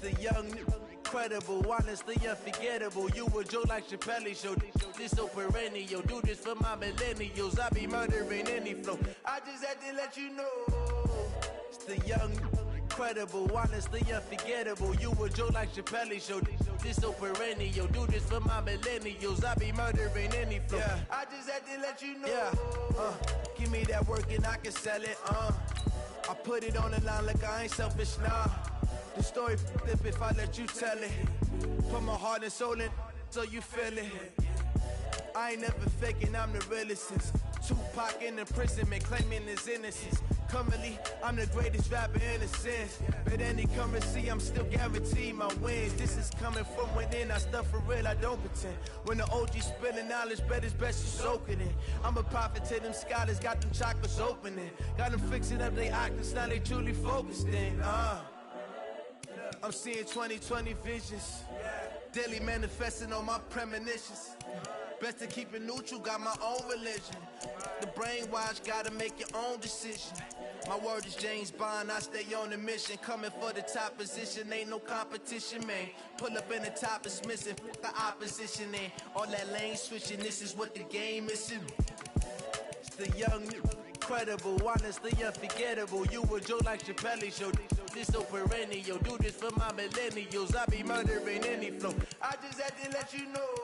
The young, incredible, honestly unforgettable. You a joke like Chappelle Show. This so perennial. Do this for my millennials. I be murdering any flow. I just had to let you know. It's the young, incredible, honestly unforgettable. You a joke like Chappelle Show. This so perennial. Do this for my millennials. I be murdering any flow. Yeah. I just had to let you know. Yeah. Give me that work and I can sell it. I put it on the line like I ain't selfish, nah. The story flip if I let you tell it. Put my heart and soul in so you feel it. I ain't never faking, I'm the realest since Tupac in imprisonment, claiming his innocence. Currently, I'm the greatest rapper in a sense. But any currency, I'm still guaranteed my wins. This is coming from within, I stuff for real, I don't pretend. When the OG spilling knowledge, bet it's best you soak it in. I'm a prophet to them scholars, got them chakras opening. Got them fixing up they octaves, now they truly focused in. I'm seeing 2020 visions. Daily manifesting on my premonitions. Best to keep it neutral, got my own religion. The brainwash, gotta make your own decision. My word is James Bond, I stay on a mission. Coming for the top position, ain't no competition, man. Pull up in the top is missing, fuck the opposition, and all that lane switching, this is what the game is. It's the young, incredible, honestly unforgettable. You a joke like Chappelle Show. This so perennial. Do this for my millennials. I be murdering any flow. I just had to let you know.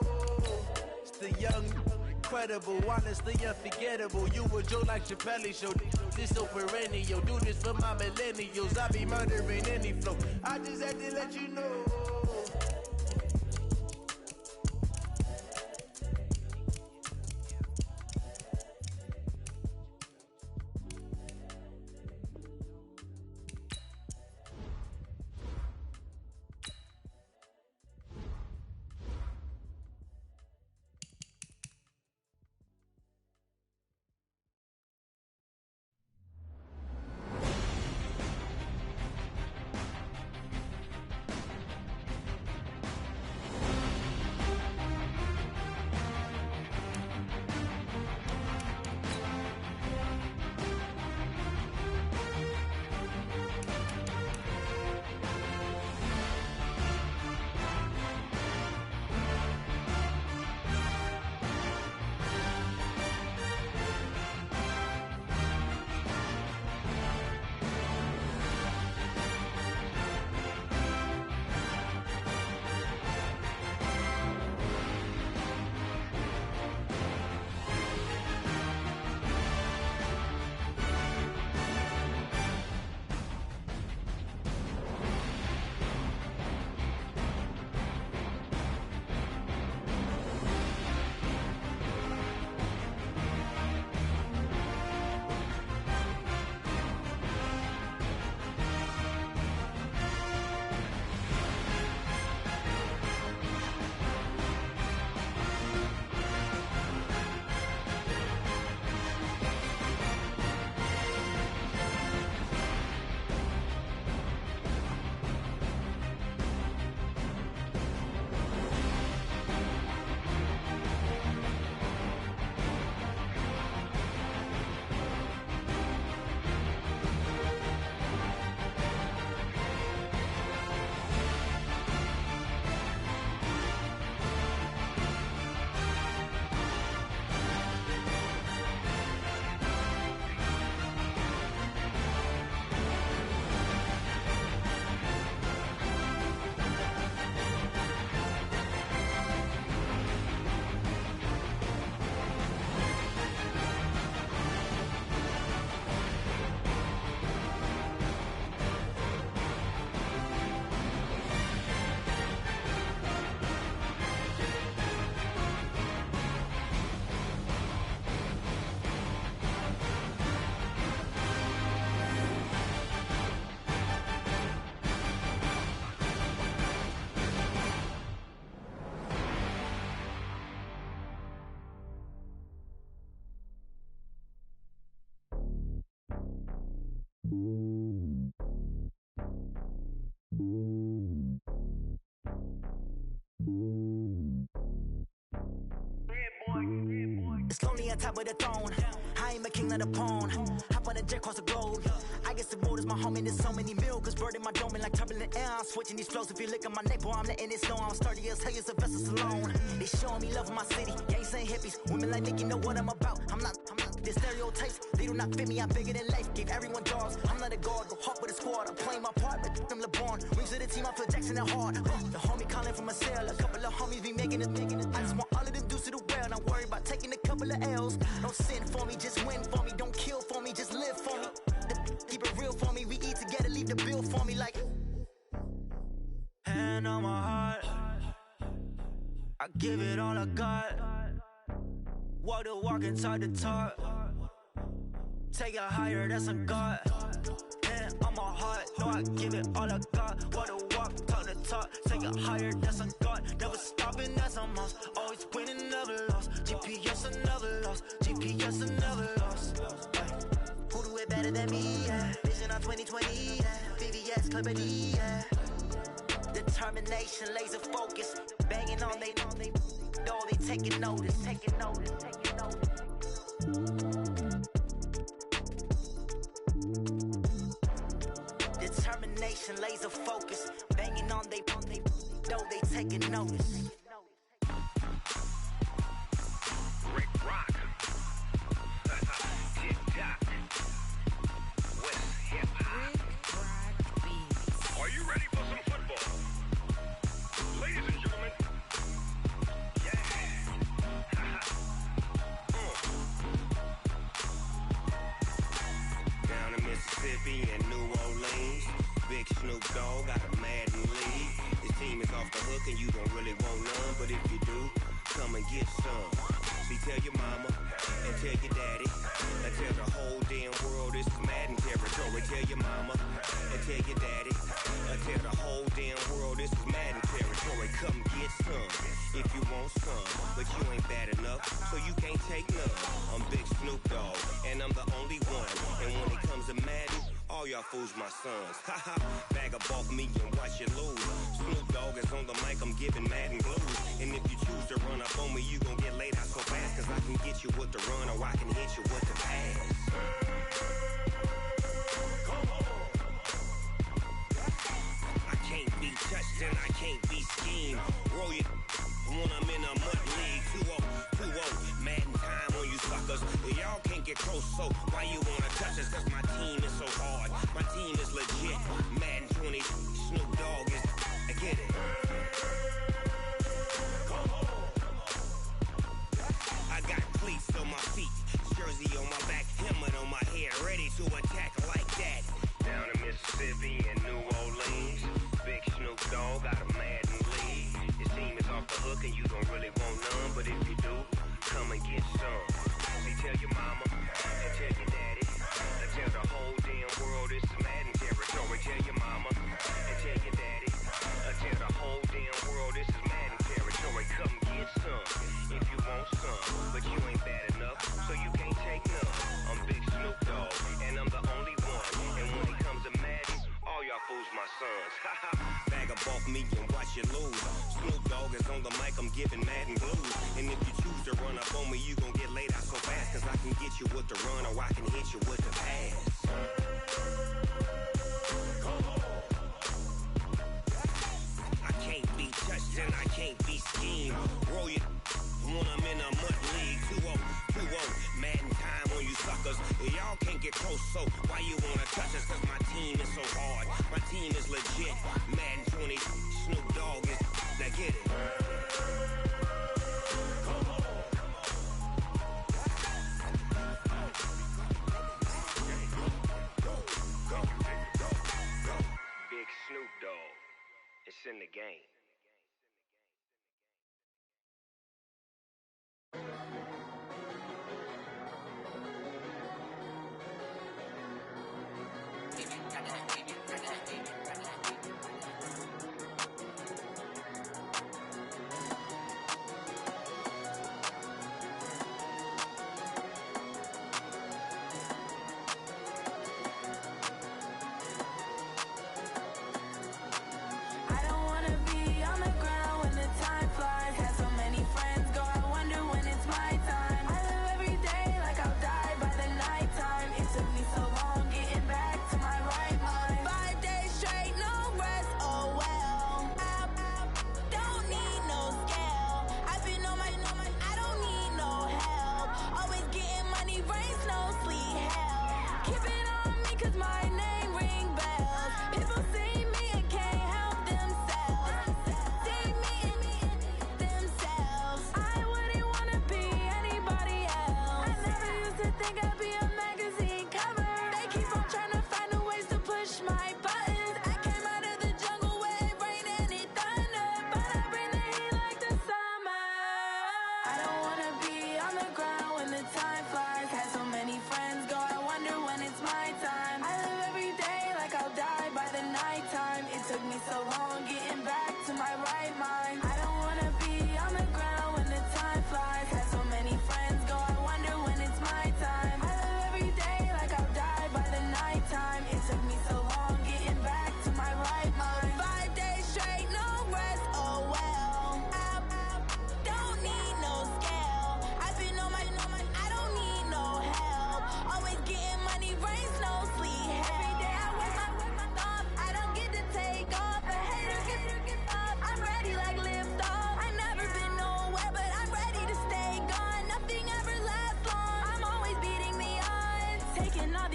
It's the young, incredible, honestly unforgettable. You a joke like Chappelle Show. This so perennial. Do this for my millennials. I be murdering any flow. I just had to let you know. It's lonely on top of the throne. I am a king of the pawn. Hop on a jet across the globe. I guess the world is my home and there's so many milkers bird in my dome and like turbulent air. I'm switching these flows. If you look at my neck, boy, I'm letting it snow. I'm sturdy as hell as a vessel alone. They showing me love in my city. Gangs ain't hippies. Women like Nicky know what I'm about. I'm not the stereotypes. They do not fit me. I'm bigger than life. Gave everyone dogs. I'm not a guard. Go hard with a squad. I'm playing my part, but them LeBron. Rings to the team. I feel Jackson and hard. The homie calling from a cell. A couple of homies be making it. I just want all of them dudes to the well. Not worried about taking a couple of L's. Don't sin for me, just win for me. Don't kill for me, just live for me. Keep it real for me. We eat together, leave the bill for me like. Hand on my heart, I give it all I got. Walk the walk and talk the talk. Take it higher, that's a God. Hand on my heart, no, I give it all I got. Walk the walk, talk the talk. Take it higher, that's a God. Never stopping, that's a must. Always winning, never lost. GPS, I never lost. GPS, I never lost. Who do it better than me? Yeah. Vision on 2020. Yeah. VVS, Clippity. Yeah. Determination, laser focus. Banging on they, no, they taking notice. Taking notice, taking notice. Determination, laser focus. Banging on they, no, they taking notice. Rick Rock. Tick-tock. West hip-hop. Are you ready for some football? Ladies and gentlemen. Yeah. Down in Mississippi and New Orleans, Big Snoop Dogg got a Madden league. His team is off the hook and you don't really want none, but if you do, come and get some. See, tell your mama and tell your daddy and tell the whole damn world this is Madden territory. Tell your mama and tell your daddy and tell the whole damn world this is Madden territory. Come get some if you want some, but you ain't bad enough, so you can't take none. I'm Big Snoop Dogg and I'm the only one. And when it comes to Madden, all y'all fools my sons. Haha, bag up off me and watch you lose. Snoop Dogg is on the mic, I'm giving Madden blues. And if you choose to run up on me, you gon' get laid out so fast. Cause I can get you with the run or I can hit you with the pass. I can't be touched and I can't be schemed. Roll you when I'm in a mud league. 2-0, 2-0, Madden time on you suckers. Y'all can't get close, so why you wanna touch us? Cause my team is so hard, my team is legit. Madden 20, Snoop Dogg is, I get it. I got cleats on my feet, jersey on my back, helmet on my head, ready to attack like that. Down in Mississippi and New Orleans, Big Snoop Dogg got a Madden league. His team is off the hook and you don't really want none, but if you do, come and get some. See, tell your mama and tell your daddy and tell the whole damn world this is Madden territory. Tell your mama and tell your daddy and tell the whole damn world this is Madden territory. Come get some if you want some, but you ain't bad enough, so you can't take none. I'm Big Snoop Dogg and I'm the only one. And when it comes to Madden, all y'all fools my sons. Bag up off me and watch you lose. Snoop Dogg is on the mic, I'm giving Madden blues. And if you choose to run up on me, you gon' get laid out so fast. Cause I can get you with the run or I can hit you with the pass. I can't be touched and I can't be schemed. Roll you when I'm in a mud league. 2-0, 2-0, Madden time on you suckers. Y'all can't get close, so why you wanna touch us? Cause my team is so hard, my team is legit. Madden 20, Snoop Dogg is, now get it. Big Snoop Dogg, it's in the game.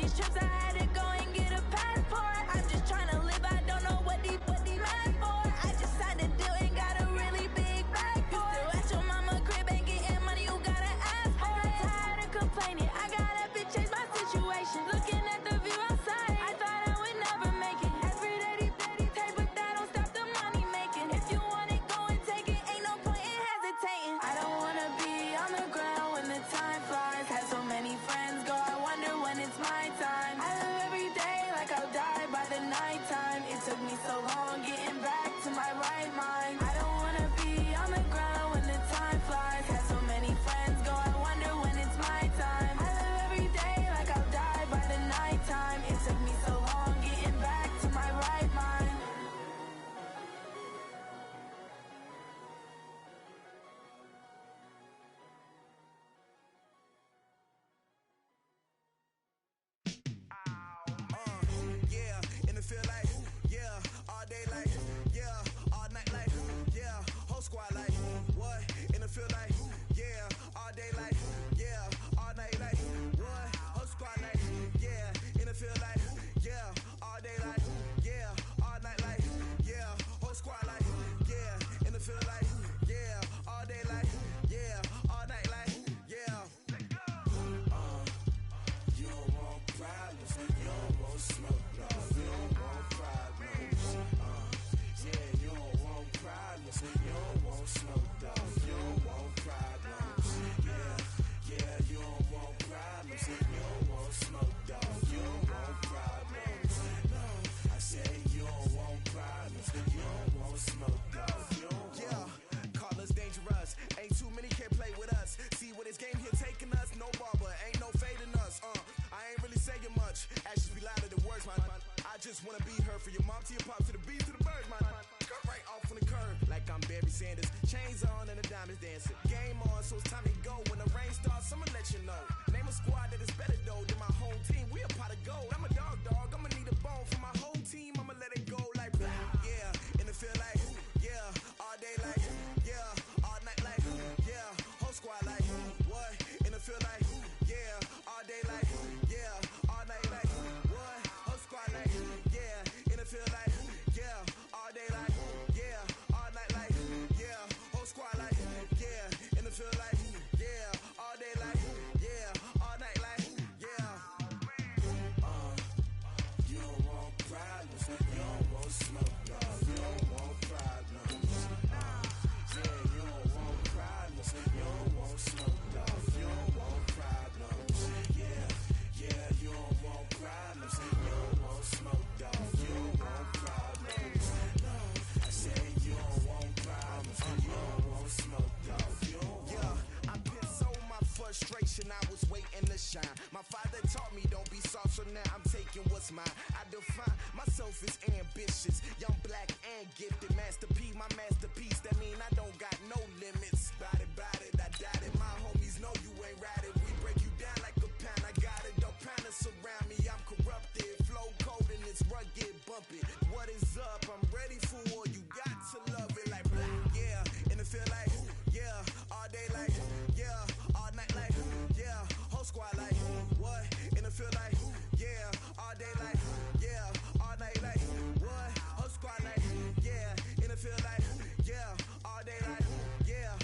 these trips, I had to go and get a passport. I'm just trying to live, I don't know what these mad for. I just signed a deal and got a really big bag for it. You still at your mama crib and getting money, you gotta ask for it. I'm tired of complaining, I gotta bitch change my situation. Looking at the view outside, I thought I would never make it. Every day they take, but that don't stop the money making. If you want it, go and take it, ain't no point in hesitating. I don't wanna be on the ground when the time flies. Had so many friends go, I wonder when it's my time. I live every day like I'll die by the nighttime. It took me so long getting back to my right mind. I don't wanna be on the ground when the time flies. Had so many friends go, I wonder when it's my time. I live every day like I'll die by the nighttime. It took me so long getting back to my right mind. Yeah, and it feel like, yeah, all day like, yeah, all night like, yeah, whole squad like, what? And it feel like, yeah, all day like, yeah, all night like, what? Whole squad like, yeah, and it feel like, yeah, all day like, yeah, all night like, yeah, whole squad like, yeah, and it feel like, yeah, all day like, yeah, all night like, yeah. You don't want problems, you don't want smoke, no. You don't want problems, yeah, you don't want problems, you don't want smoke, dog. You don't want problems, yeah, you don't want problems, you don't want smoke, dog. You don't want problems, no. I said you don't want problems, you don't want smoke, dog. You don't want. Call us dangerous, ain't too many can play with us. See where this game here taking us, no barber, ain't no fading us, I ain't really saying much, actions be louder than words, man. I just wanna be heard for your mom to your pop to the beat to the birds, man. Cut right off on the curb, like I'm Barry Sanders. Chains on and the diamonds dancing. Game on, so it's time to go. When the rain starts, I'ma let you know. Name a squad that is better though than my whole team. We a pot of gold. I'm a dog, I'ma need a bone for my whole team. I'ma let it go like, yeah, and it feel like, yeah, all day like, yeah, all night like, yeah, whole squad like, what? And it feel like, yeah, all day like, yeah, all night like, what? Whole squad like, yeah, and it feel like, yeah, all day like, yeah, all night like, yeah, whole squad like, yeah, and it feel like, yeah, all day like, yeah, all night like, yeah. You don't want problems, you don't want smoke, no. You don't want problems, yeah, you don't want problems, you don't want smoke, no. You don't want problems, yeah, you don't want problems, you don't want smoke, dog. You don't want problems, no. I said you don't want problems, you don't want smoke, dog. You don't want. Yeah, I pissed so my frustration, I was waiting to shine. My father taught me don't be soft, so now I'm taking what's mine. I define myself as ambitious, young, black, and gifted. Master P, my masterpiece. That mean I don't got no limits. Bout it, I doubt it. My homies know you ain't ratted. We break you down like a pound. I got it, don't panic surround me. I'm corrupted, flow cold and it's rugged, bumpy. What is up? I'm ready for war. You got to love it like black, yeah. And it feel like, yeah, all day like, yeah, all night like, yeah, whole squad like, what? And it feel like, yeah, all day like, yeah, all night like, what? Whole squad like, yeah, and it feel like, yeah, all day like, yeah,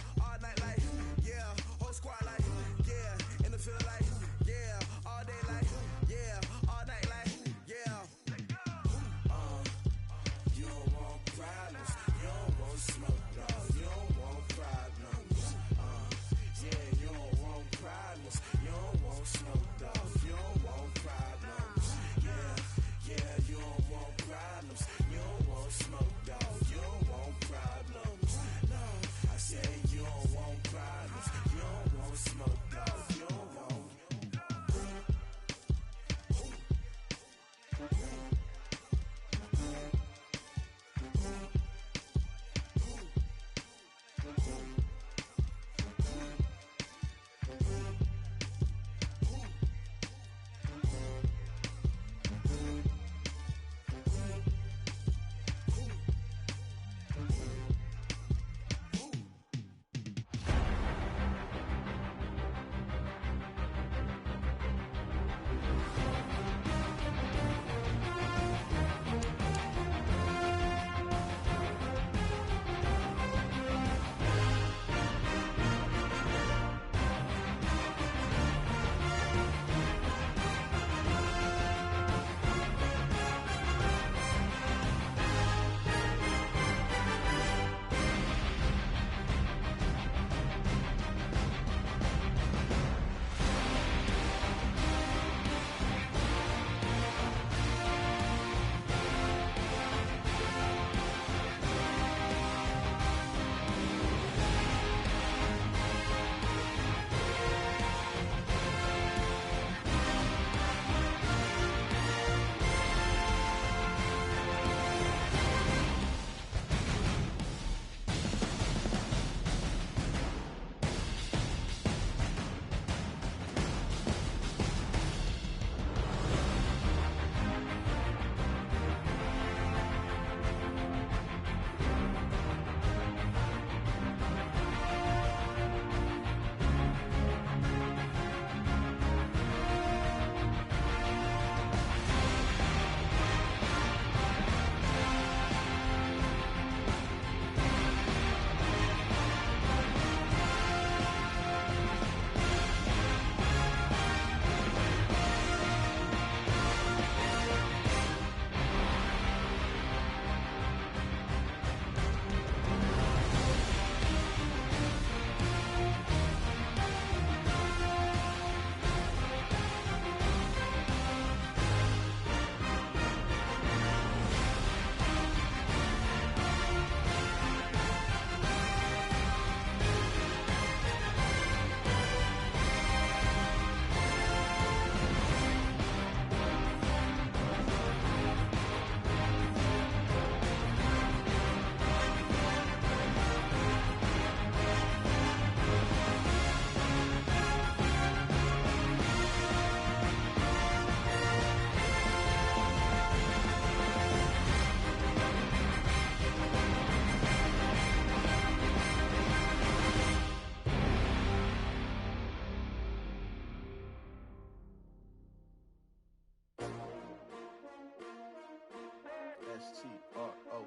S-T-R-O.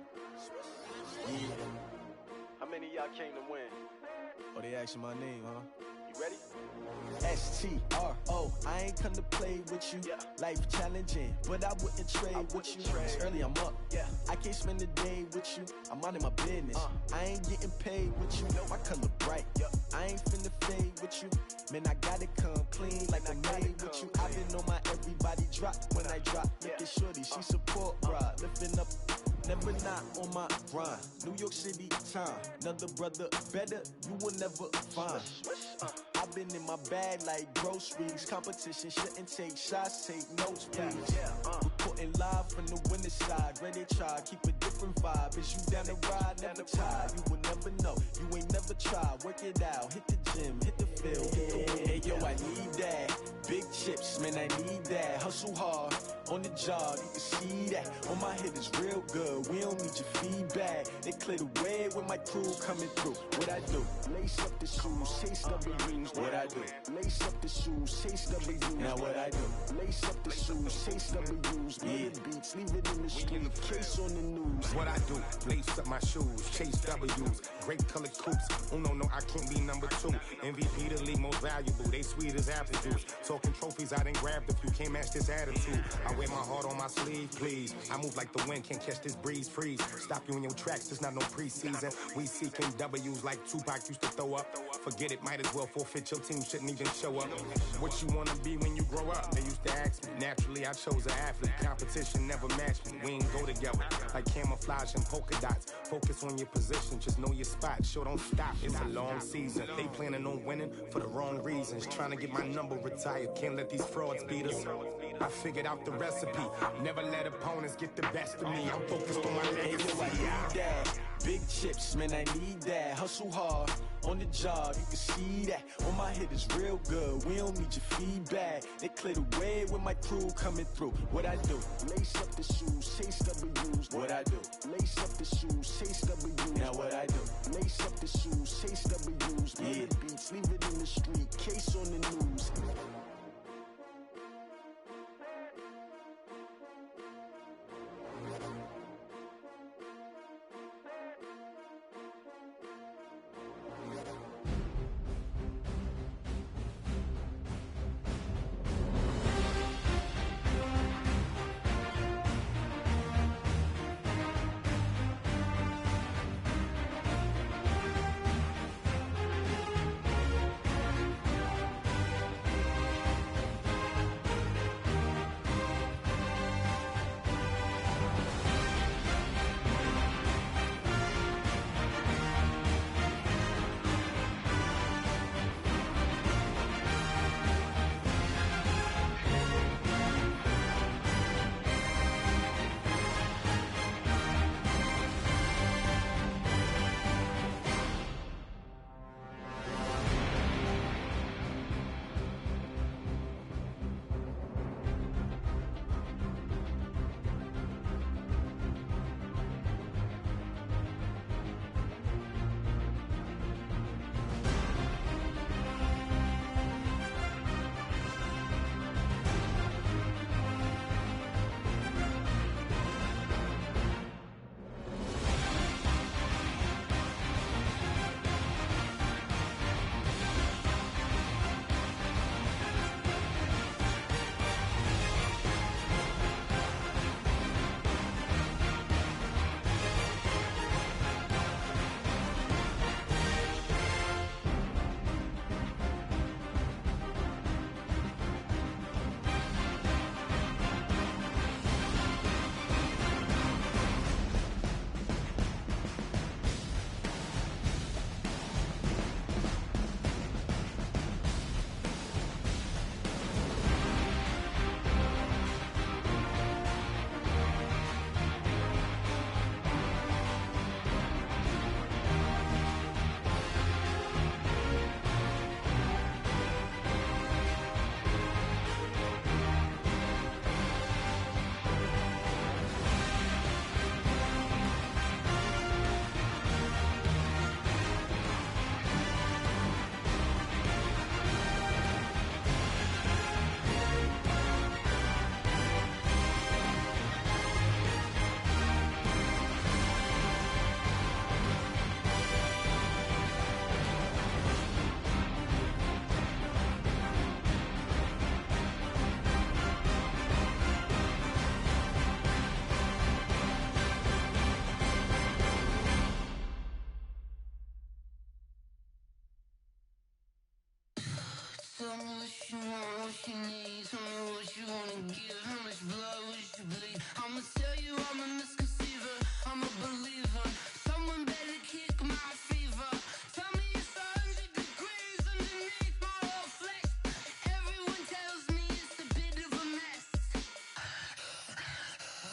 Yeah. How many of y'all came to win? Oh, they asking my name, huh? You ready? S-T-R-O. I ain't come to play with you. Yeah. Life challenging, but I wouldn't trade with you. It's early, I'm up. Yeah. I can't spend the day with you. I'm minding my business. I ain't getting paid with you. My color bright. Yep. I ain't finna fade with you. Man, I gotta come clean like I made with you. I've been on my everybody drop when I drop. Look at shorty, she support ride. Lifting up, never not on my grind. New York City time. Another brother better, you will never find. I've been in my bag like groceries. Competition shouldn't take shots, take notes, please. Reporting live from the winning side. Ready to try, keep a different vibe. Is you down the ride, never tired. You will never know, you ain't never tried. Work it out, hit the gym, hit the field. Hey, yo, I need that. Big chips, man, I need that. Hustle hard, on the job, you can see that. On my head is real good, we don't need your feedback. They clear the way with my crew coming through. What I do? Lace up the shoes, chase W's. What I do? Lace up the shoes, chase W's. Now what I do? Lace up the shoes, chase W's. Yeah. Beats, leave it in the street, case on the news. What I do? Lace up my shoes, chase W's. Great colored coops. Oh no, I can't be number 2. MVP the league most valuable. They sweet as apple juice. Talking trophies, I didn't grab the few. Can't match this attitude. I wear my heart on my sleeve, please. I move like the wind, can't catch this breeze, freeze. Stop you in your tracks, there's not no preseason. We seeking W's like Tupac used to throw up. Forget it, might as well forfeit. Your team shouldn't even show up. What you wanna be when you grow up? They used to ask me. Naturally, I chose an athlete. Competition never matched me. We ain't go together like camouflage and polka dots. Focus on your position, just know your spot. Sure, don't stop. It's a long season. They planning on winning for the wrong reasons. Trying to get my number retired. Can't let these frauds beat us. I figured out the recipe. Never let opponents get the best of me. I'm focused on my legacy. I need that. Big chips, man, I need that. Hustle hard, on the job, you can see that. On my head is real good, we don't need your feedback. They clear the way with my crew coming through. What I do? Lace up the shoes, chase W's. What I do? Lace up the shoes, chase W's. Now what I do? Lace up the shoes, chase W's. Yeah. Beats, leave it in the street, case on the news. Tell me what you want, what you need. Tell me what you wanna give. How much blood would you bleed? I'ma tell you I'm a misconceiver. I'm a believer. Someone better kick my fever. Tell me it's 100 degrees underneath my whole flesh. Everyone tells me it's a bit of a mess.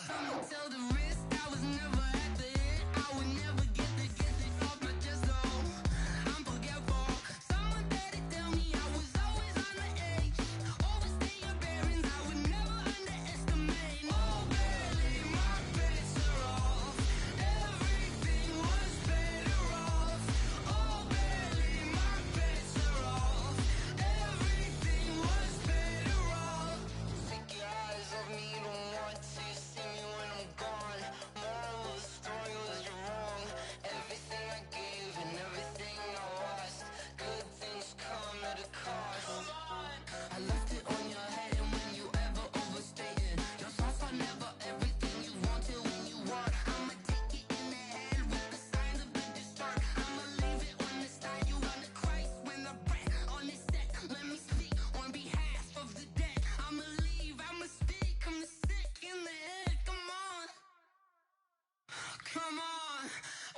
I'ma tell the risk I was never at the end. I would never get it off my chest though. I'm forgetful. Someone better tell me I was always on the edge. Overstay your bearings, I would never underestimate. Oh, barely my bets are off. Everything was better off. Oh, barely my bets are off. Everything was better off. Take your eyes off me, don't want to see me when I'm gone. Moral of the story was you're wrong. Everything I gave and everything I lost. Good things come at a cost. I left it on your head, and when you ever overstay it, your thoughts are never everything you wanted when you want. I'ma take it in the head with the signs of the distort. I'ma leave it on the side. You on the Christ when the breath on this set. Let me speak on behalf of the dead. I'ma leave, I'ma speak. I'm sick in the head. Come on, come on.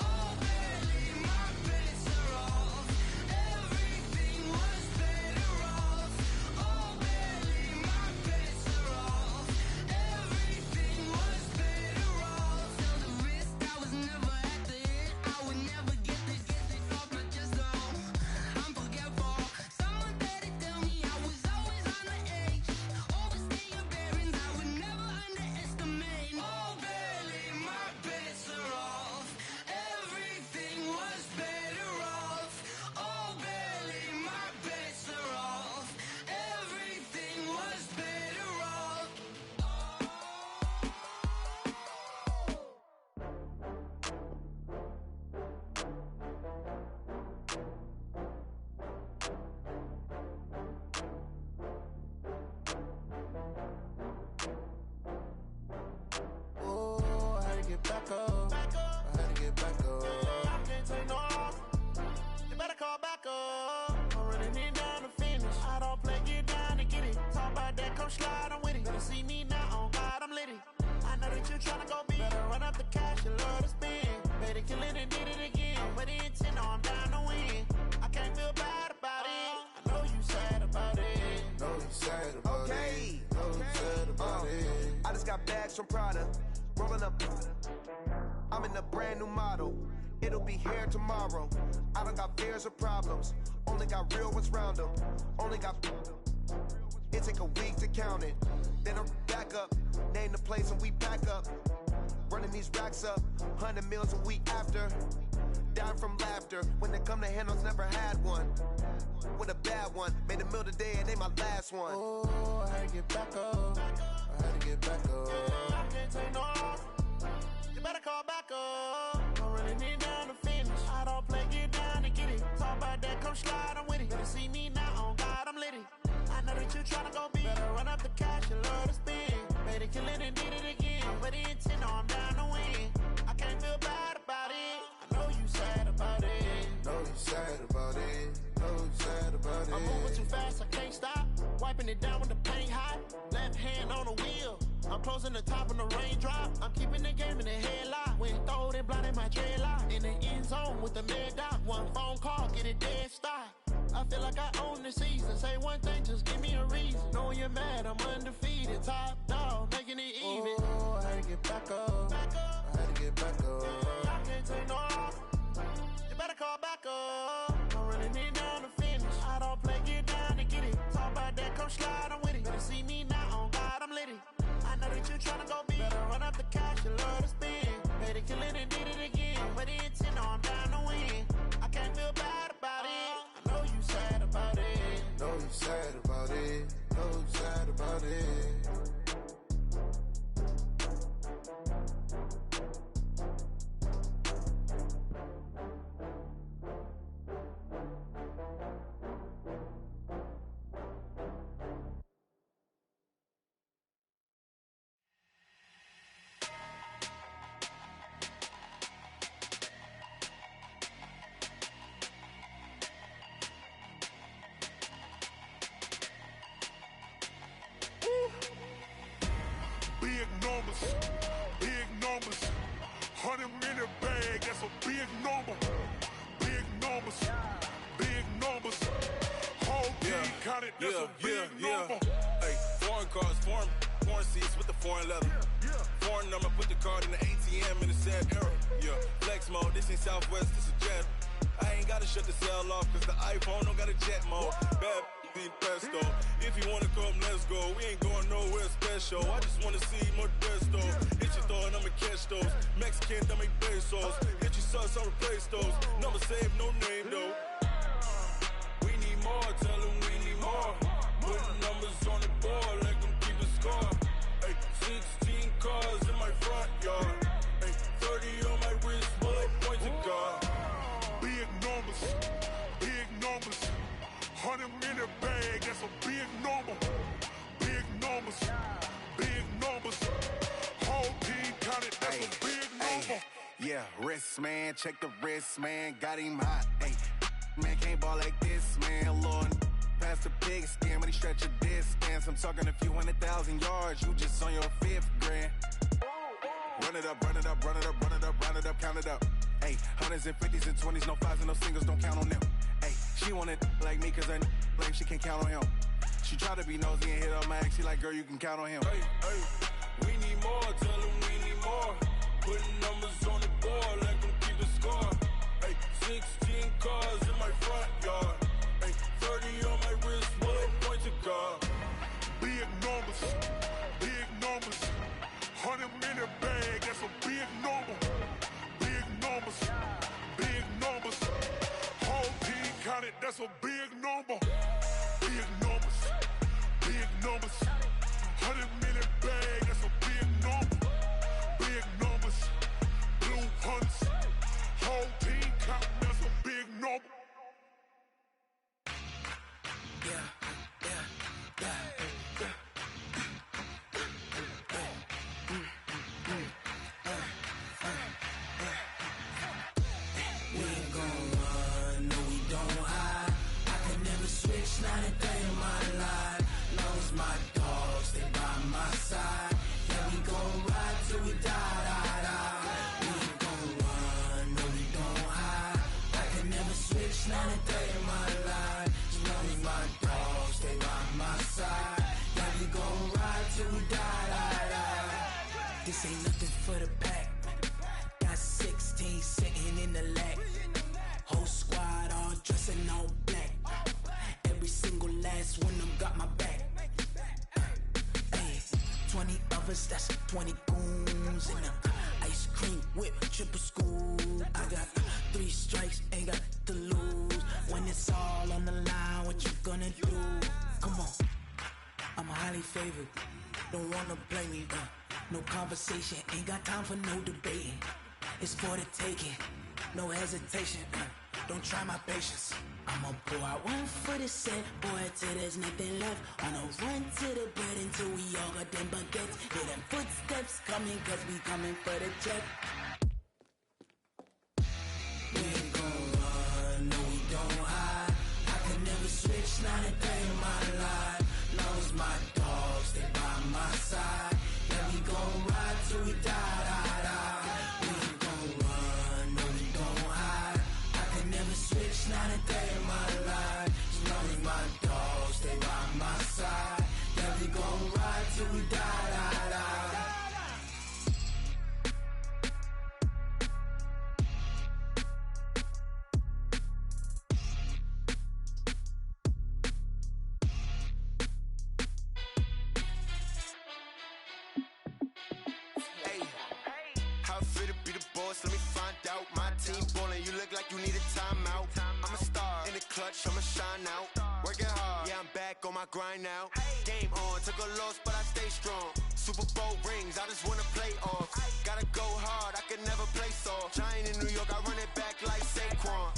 Oh, barely my bets are off. Everything was better off. Oh, barely my bets are off. Everything was better off. Till the risk I was never at the end. I would never get it off my chest though. I'm forgetful. Someone better tell me I was always on the edge. Overstay your bearings, I would never underestimate. Oh, barely my bets are off. Everything was better off. Oh, barely my bets are off. Everything was better off. Oh, I had to get back up. I had to get back up. I can't take no loss. You better call back up. I'm running it down to finish. I don't play, get down to get it. Talk about that, come slide, I'm with it. Better see me now, on God, I'm litty. I know that you tryna go big. Better run up the cash, you love to spend. Better kill it and did it again. With the intent, no, I'm down to win. I can't feel bad about it. I know you sad about it. Know you sad about it. Know you sad about it. I just got bags from Prada. Rolling up. I'm in a brand new model. It'll be here tomorrow. I don't got fears or problems. Only got real ones round them. Only got. It take a week to count it. Then I'm back up. Name the place and we pack up. Running these racks up. 100 meals a week after. Dying from laughter. When they come to handles, never had one. With a bad one. Made a meal today and they my last one. Oh, I had to get back up. I had to get back up. I can't take no loss. You better call back up. I'm running it down to finish. I don't play, get down to get it. Talk about that, come slide, I'm with it. Better see me now, on God, I'm litty. I know that you tryna go big. Better run up the cash, you love to spend. Better kill it and did it again. With the intent, no, I'm down to win. I can't feel bad about it. I know you sad about it. Know you sad about it. Know you sad about it. I'm moving too fast, I can't stop. Wiping it down with the paint hot. Left hand on the wheel. I'm closing the top of the raindrop. I'm keeping the game in the headlock. When throwed and blinded my dreadlock. In the end zone with the mad dot. One phone call, get it dead stop. I feel like I own the season. Say one thing, just give me a reason. Knowing you're mad, I'm undefeated. Top dog, making it even. Oh, I had to get back up. I had to get back up. I can't take no loss. You better call back up. I'm running it down to finish. I don't play, get down to get it. Talk about that, come slide, I'm with it. Better see me now, on God, I'm litty. I know that you tryna go big. Better run up the cash, you love to spend. Better kill it and did it again. With the intent, no, I'm down to win. I can't feel bad about it. I know you sad about it. Know you sad about it. Know you sad about it. a big number. Big numbers. Big numbers. Whole team counted, that's a big number. Hey, foreign cars, foreign seats with the foreign leather. Foreign number, put the card in the ATM in the sad era. Yeah, flex mode, this ain't Southwest, this is Jet. I ain't gotta shut the cell off, cause the iPhone don't got a jet mode. Bad need pesto. If you wanna come, let's go. We ain't going nowhere special. I just wanna see more Modesto. Hit your throw and I'ma catch those. Mexican, dame pesos. Hit your sauce, I'll replace those. Number save, no name though. We need more, tell them we need more. Putting numbers on the board, let them keep the score. Hey, 16 cars in my front yard. Hey, 30 on my wrist, bullet point to God. Big numbers, big numbers. 100 minute bag, that's a big number. Big numbers, big numbers. Whole team counted, that's a big number. Yeah, wrist man, check the wrist man, got him hot. Hey, man can't ball like this, man. Lord, past the big skin, but he stretch a distance. I'm talking a few 100,000 yards, you just on your 5th grand. Run it up, run it up, run it up, run it up, round it up, count it up. Hey, 100s and 50s and 20s, no 5s and no singles, don't count on them. Hey, she want it like me, cause I like she can't count on him. She try to be nosy and hit up my ex, she like, girl, you can count on him. Hey, hey, we need more, tell them we need more. Putting numbers on the board, let them keep the score. Hey, 16 cars in my front yard. Hey, 30 on my wrist, bullet point to God. Big numbers, big numbers. 100 minute bag, that's a big number. Big numbers, big numbers. Whole team counted, that's a big number. Big numbers, big numbers. 100 minute bag, that's a big number. Big numbers, blue hunts. Whole team counting, that's a big number. Not a day in my life. Long as my dogs, they by my side. Yeah, we gon' ride till we die, die, die. We ain't gon' run, no, we don't hide. I can never switch, not a day in my life. As long as my dogs, they by my side. Yeah, we gon' ride till we die, die, die. This ain't nothing for the pack. Got 16 sitting in the lap. Whole squad all dressing all black. Every single last one of them got my back. Hey, 20 of us, that's 20 goons. And ice cream whip, triple scoop. I got 3 strikes, ain't got to lose. When it's all on the line, what you gonna do? Come on, I'm highly favored. Don't wanna blame me, no conversation. Ain't got time for no debating. It's for the taking, no hesitation. Don't try my patience. I'ma pour out one for the set, boy, till there's nothing left. On a run to the bread until we all got them baguettes. Hear them footsteps coming, cause we coming for the check. We ain't gon' run, no, we don't hide. I can never switch, not a day in my life. Long as my dogs, they by my side. Yeah, we gon' ride till we die, die, die. We ain't gon' run, no, we don't hide. I can never switch, not a day in my life. As long as my dogs, they by my side. Yeah, we gon' ride till we die, die, die. Let me find out. My team ballin', you look like you need a timeout. I'm a star in the clutch, I'ma shine out. Working hard, yeah, I'm back on my grind now. Game on, took a loss, but I stay strong. Super Bowl rings, I just wanna play off. Gotta go hard, I can never play soft. Giant in New York, I run it back like Saquon.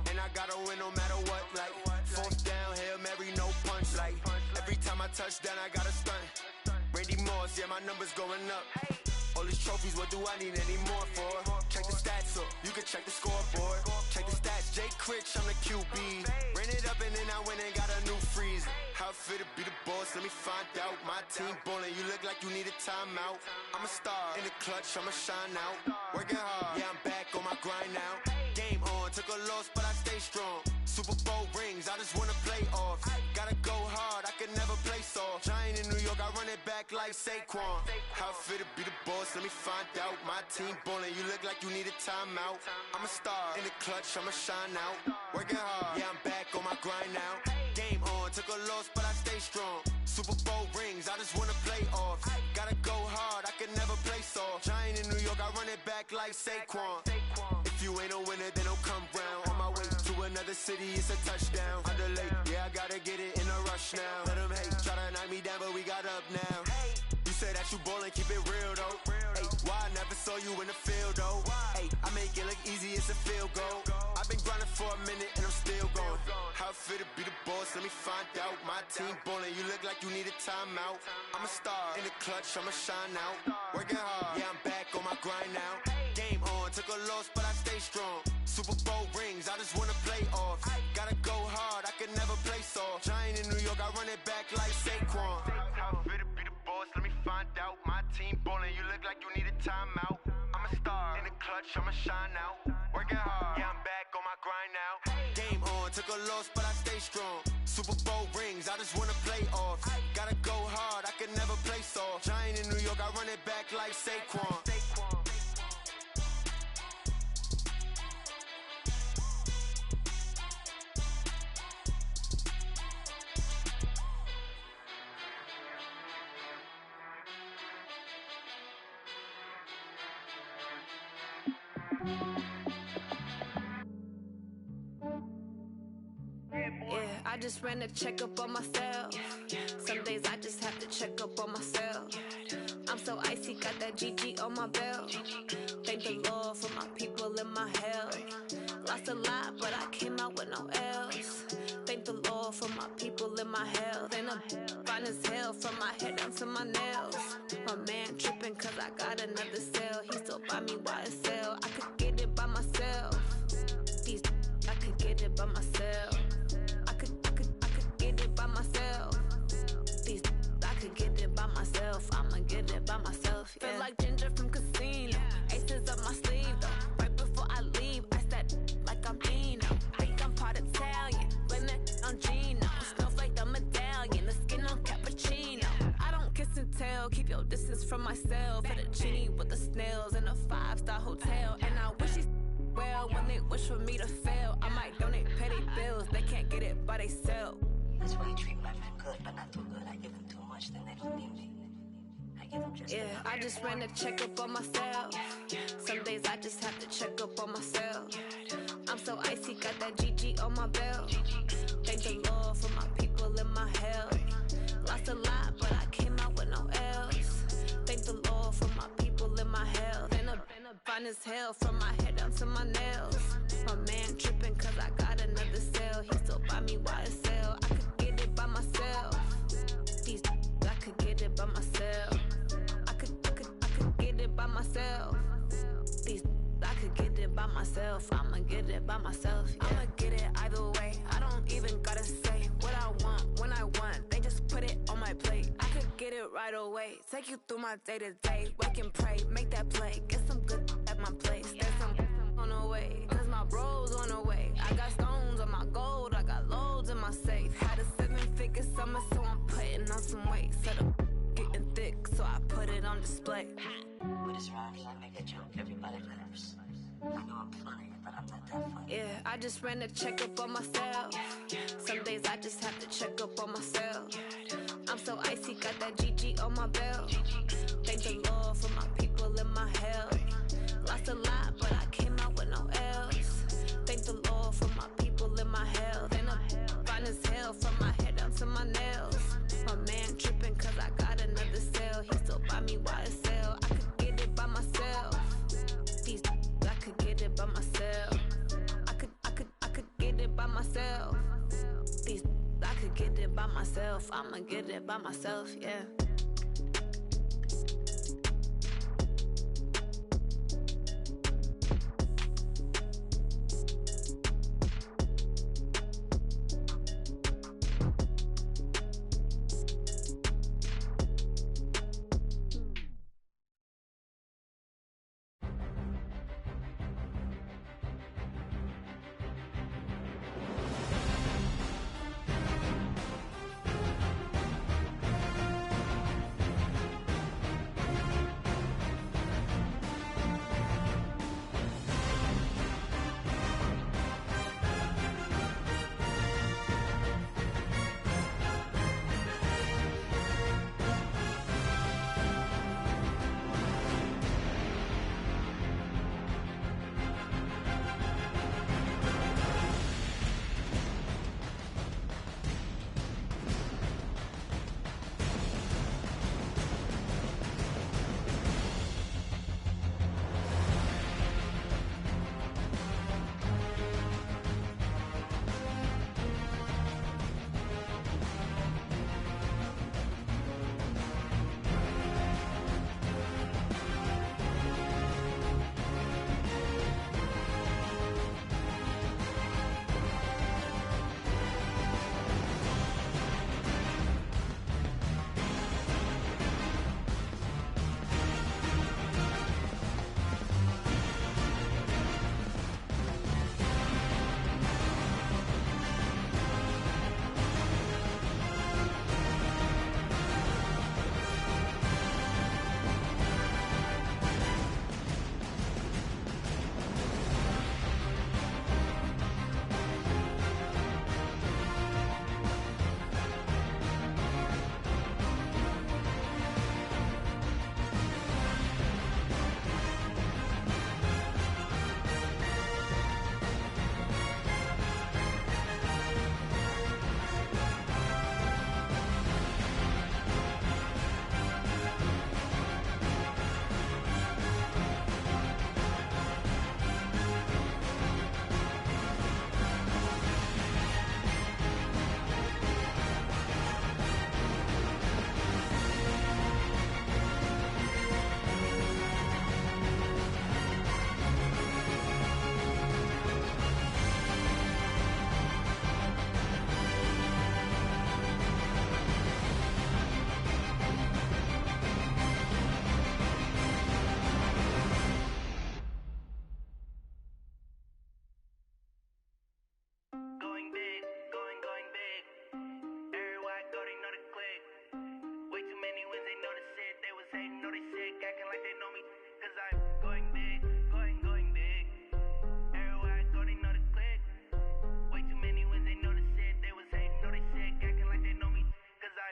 And I gotta win no matter what, like 4th down, Hail Mary, no punch. Like every time I touch down, I gotta stunt. Randy Moss, yeah, my numbers going up. All these trophies, what do I need any more for? Check the stats up, you can check the scoreboard. Check the stats, Jay Critch, I'm the QB. Ran it up and then I went and got a new freeze. How How it feel to be the boss? Let me find out. My team ballin', you look like you need a timeout. I'm a star in the clutch, I'ma shine out. Working hard, yeah, I'm back on my grind now. Game on, took a loss, but I stay strong. Super Bowl rings, I just wanna play off. Gotta go hard, I can never play soft. Giant in New York, I run it back like Saquon. How it feel to be the boss? Let me find out. My team ballin', you look like you need a timeout. I'm a star in the clutch, I'ma shine out. Working hard, yeah, I'm back on my grind now. Game on, took a loss, but I stay strong. Super Bowl rings, I just wanna play off. Gotta go hard, I can never play soft. Giant in New York, I run it back like Saquon. If you ain't a winner, then don't come round. On my way to another city, it's a touchdown. Underlay, yeah, I gotta get it in a rush now. Let them hate, try to knock me down, but we got up now. You say that you ballin', keep it real though. Hey, why I never saw you in the field though? Hey, I make it look easy, it's a field goal. I've been grinding for a minute and I'm still going. How it feel to be the boss? Let me find out. My team ballin', you look like you need a timeout. I'm a star in the clutch, I'ma shine out. Working hard, yeah, I'm back on my grind now. Game on, took a loss, but I stay strong. Super Bowl rings, I just wanna play off. Gotta go hard, I can never play soft. Giant in New York, I run it back like Saquon. How it feel to be the boss? Let me find out. My team ballin', you look like you need a timeout. I'm a star in the clutch, I'ma shine out. Working hard, yeah, I'm back on my grind now. Game on, took a loss, but I stay strong. Super Bowl rings, I just wanna play off. Gotta go hard, I can never play soft. Giant in New York, I run it back like Saquon. Yeah, I just ran a checkup on myself. Some days I just have to check up on myself. I'm so icy, got that GG on my belt. Thank the Lord for my people in my health. Lost a lot, but I came out with no else. Thank the Lord for my people in my health. And I'm fine as hell from my head down to my nails. My man tripping cause I got another cell. He still buy me YSL. I could get it by myself. These I could get it by myself. I could get it by myself. These I could get it by myself. I'ma get it by myself. Yeah. Feel like Ginger from Casino. Aces up my sleeve though. Right before I leave, I said like I'm Dino. Think I'm part Italian. Blame that on Gino. Snowflake the medallion. The skin on cappuccino. I don't kiss and tell. Keep your distance from myself. Fettuccine with the snails in a 5-star hotel. And I wish he's well when they wish for me to fail. I might donate petty bills. They can't get it by they sell. That's why you treat my friend good, but not too good. I give them too much, then they don't need me. I give them just yeah, I just ran a checkup on myself. Some days I just have to check up on myself. I'm so icy, got that GG on my belt. Thank the Lord for my people in my health. Lost a lot, but I came out with no else. Thank the Lord for my people in my health. And I'm fine as hell from my head down to my nails. My man tripping cause I got another cell. He still buy me YSL. I could get it by myself. These I could get it by myself. I could get it by myself. These I could get it by myself. I'ma get it by myself. Yeah. I'ma get it either way. I don't even gotta say what I want when I want. They just put it on my plate. I could get it right away. Take you through my day to day. Wake and pray, make that play. Get some good at my place. There's some on the way. Cause my bro's on the way. I got stones on my gold. I got loads in my safe. Had a 7-figure summer, so I'm putting on some weight. Set up getting thick, so I put it on display. With his rhymes, I make a joke. Everybody laughs. I know I'm funny, but I'm not that funny. Yeah, I just ran a checkup on myself. Some days I just have to check up on myself. I'm so icy, got that GG on my belt. Thank the Lord for my people in my health. Lost a lot, but I came out with no else. Thank the Lord for my people in my health. And I'm fine as hell from my head down to my nails. My man tripping cause I got another cell. He still buy me YSL. I could get it by myself. These I could get it by myself. I could get it by myself. These I could get it by myself. I'ma get it by myself, yeah.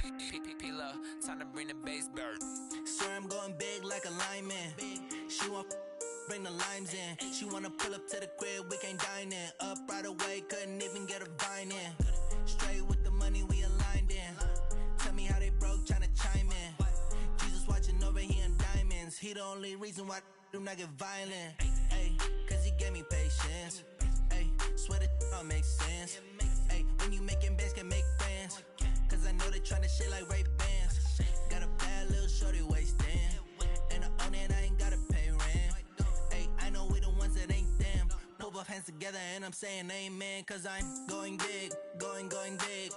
P-Love, time to bring the bass bird. Swear I'm going big like a lineman. She want bring the limes in. She wanna pull up to the crib, we can't dine in. Up right away, couldn't even get a vine in. Straight with the money we aligned in. Tell me how they broke, tryna chime in. Jesus watching over here in diamonds. He the only reason why I do not get violent. Ay, cause he gave me patience. Ay, swear that all makes sense. Ay, when you making bands, can make friends. Cause I know they tryna shit like Ray Bans. Got a bad little shorty wasting. And I own it, I ain't gotta pay rent. Ay, I know we the ones that ain't them. Pull both hands together and I'm saying amen. Cause I'm going big, going big.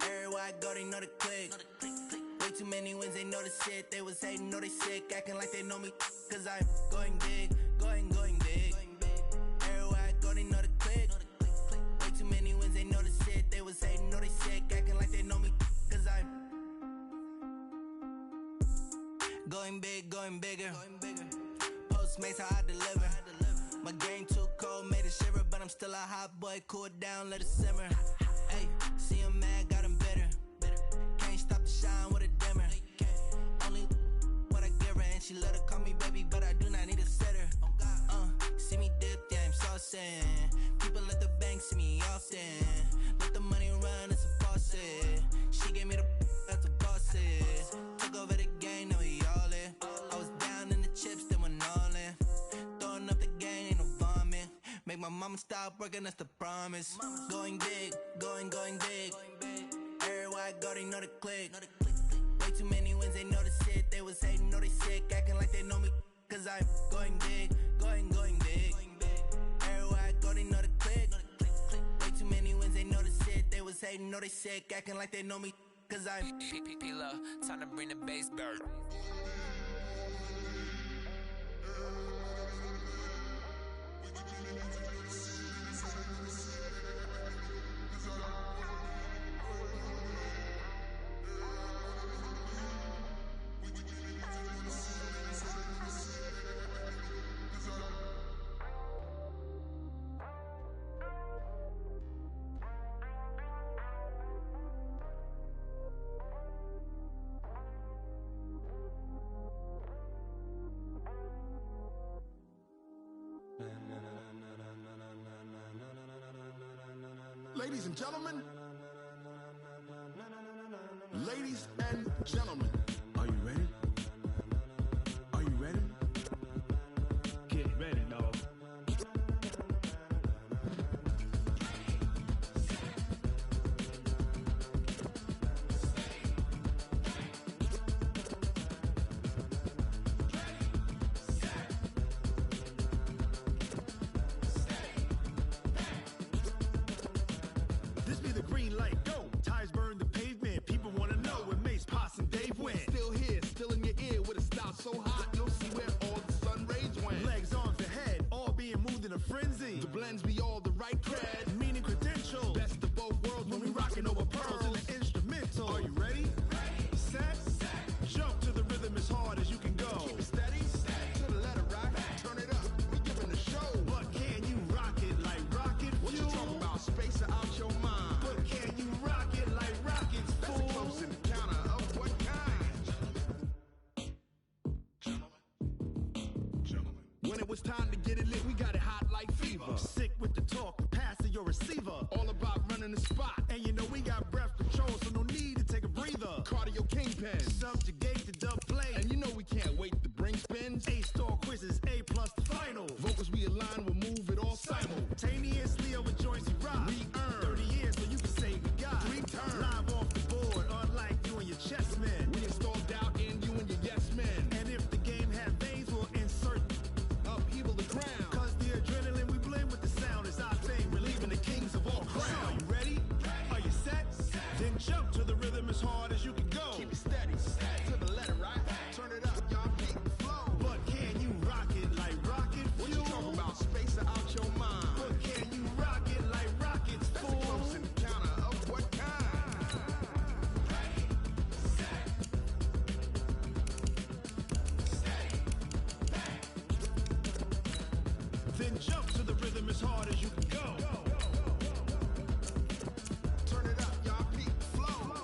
Everywhere I go, they know the click. Way too many wins, they know the shit. They was hating, know they sick, acting like they know me. Cause I'm going big, going big. Everywhere I go, they know the click. Way too many wins, they know the shit. They was hating, know they sick, acting like they know me. Cause I'm going big, going bigger. Postmates, how I deliver. My game too cold, made it shiver. But I'm still a hot boy, cool it down, let it simmer. Hey, see him mad, got him bitter. Can't stop the shine with a dimmer. Only what I give her, and she let her call me baby, but I do not need a sitter. See me dip, yeah, I'm saucing. People at the bank see me often. Let the money run, it's a faucet. She gave me the that's a boss it. Took over the game, now we all in. I was down in the chips, then went all in. Throwing up the game, ain't no vomit. Make my mama stop working, that's the promise. Going big, going big. Everywhere I go, they know the click. Way too many wins, they know the shit. They was hating, know they sick, acting like they know me. Cause I'm going big, going big. Everywhere I go, they know the click. Way too many wins, they know the shit. They was hating, know they sick, acting like they know me. Cause I'm P-Love, time to bring the bass bird. Ladies and gentlemen, ladies and gentlemen, are you ready? Are you ready? Get ready, dog. This be the green light, go. Tires burn the pavement. People wanna know where Mace, Potts, and Dave went. Still here, still in your ear with a style so hot, you'll see where all the sun rays went. Legs, arms, and head, all being moved in a frenzy. The blends be all the right cred, meaning credentials. Best of both worlds when we rockin' over pearls in the instrumental. Are you ready? Set, jump to the rhythm as hard as you can go. Keep it steady, to the letter right. Turn it up, we giving the show. But can you rock it like rocket fuel? What you talking about? Space out your mind. But can you rock it like rockets, fool? That's a close encounter of what kind? Gentlemen. When it was time to get it lit, we got it hot like fever. Sick with the talk, pass to your receiver. All about running the spot. And you know we got breath control, so no need to take a breather. Cardio kingpin, subjugate the dub play. And you know we can't wait to bring spins. A-star quizzes, A+ the final. Vocals we align, we'll move it all simultaneously over joints we rock. We earn 30 years, so you can say we got 3 turns. Live off the board, unlike you and your chess men. We install doubt in you and your yes men. And if the game had veins, we'll insert upheaval the ground. Cause the adrenaline we blend with the sound is our thing. Relieving the kings of all crowns. So are you ready? Are you set? Then jump to the rhythm as hard as you can go. Keep it steady, to the letter right. Turn it up, y'all keep the flow. But can you rock it like rocket fuel? What you talking about? Space out your mind. But can you rock it like rockets, fool? That's a close encounter of what kind? Then jump to the rhythm as hard as you can go. Turn it up, y'all keep the flow.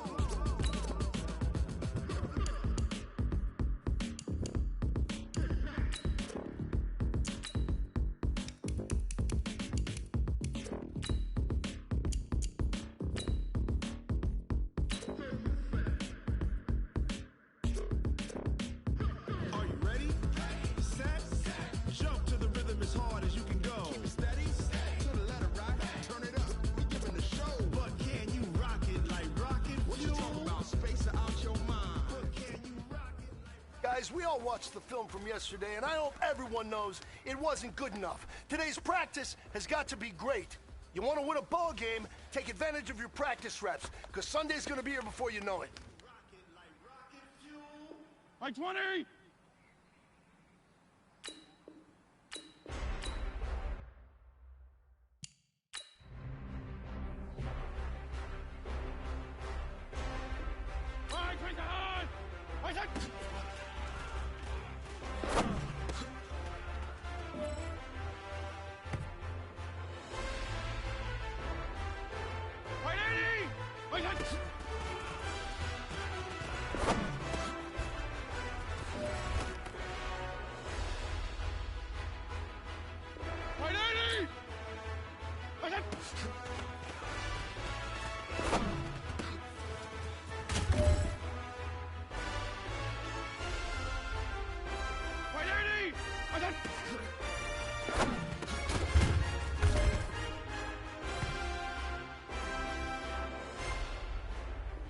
guys, we all watched the film from yesterday, and I hope everyone knows it wasn't good enough. Today's practice has got to be great. You want to win a ball game, take advantage of your practice reps, because Sunday's going to be here before you know it. Like 20!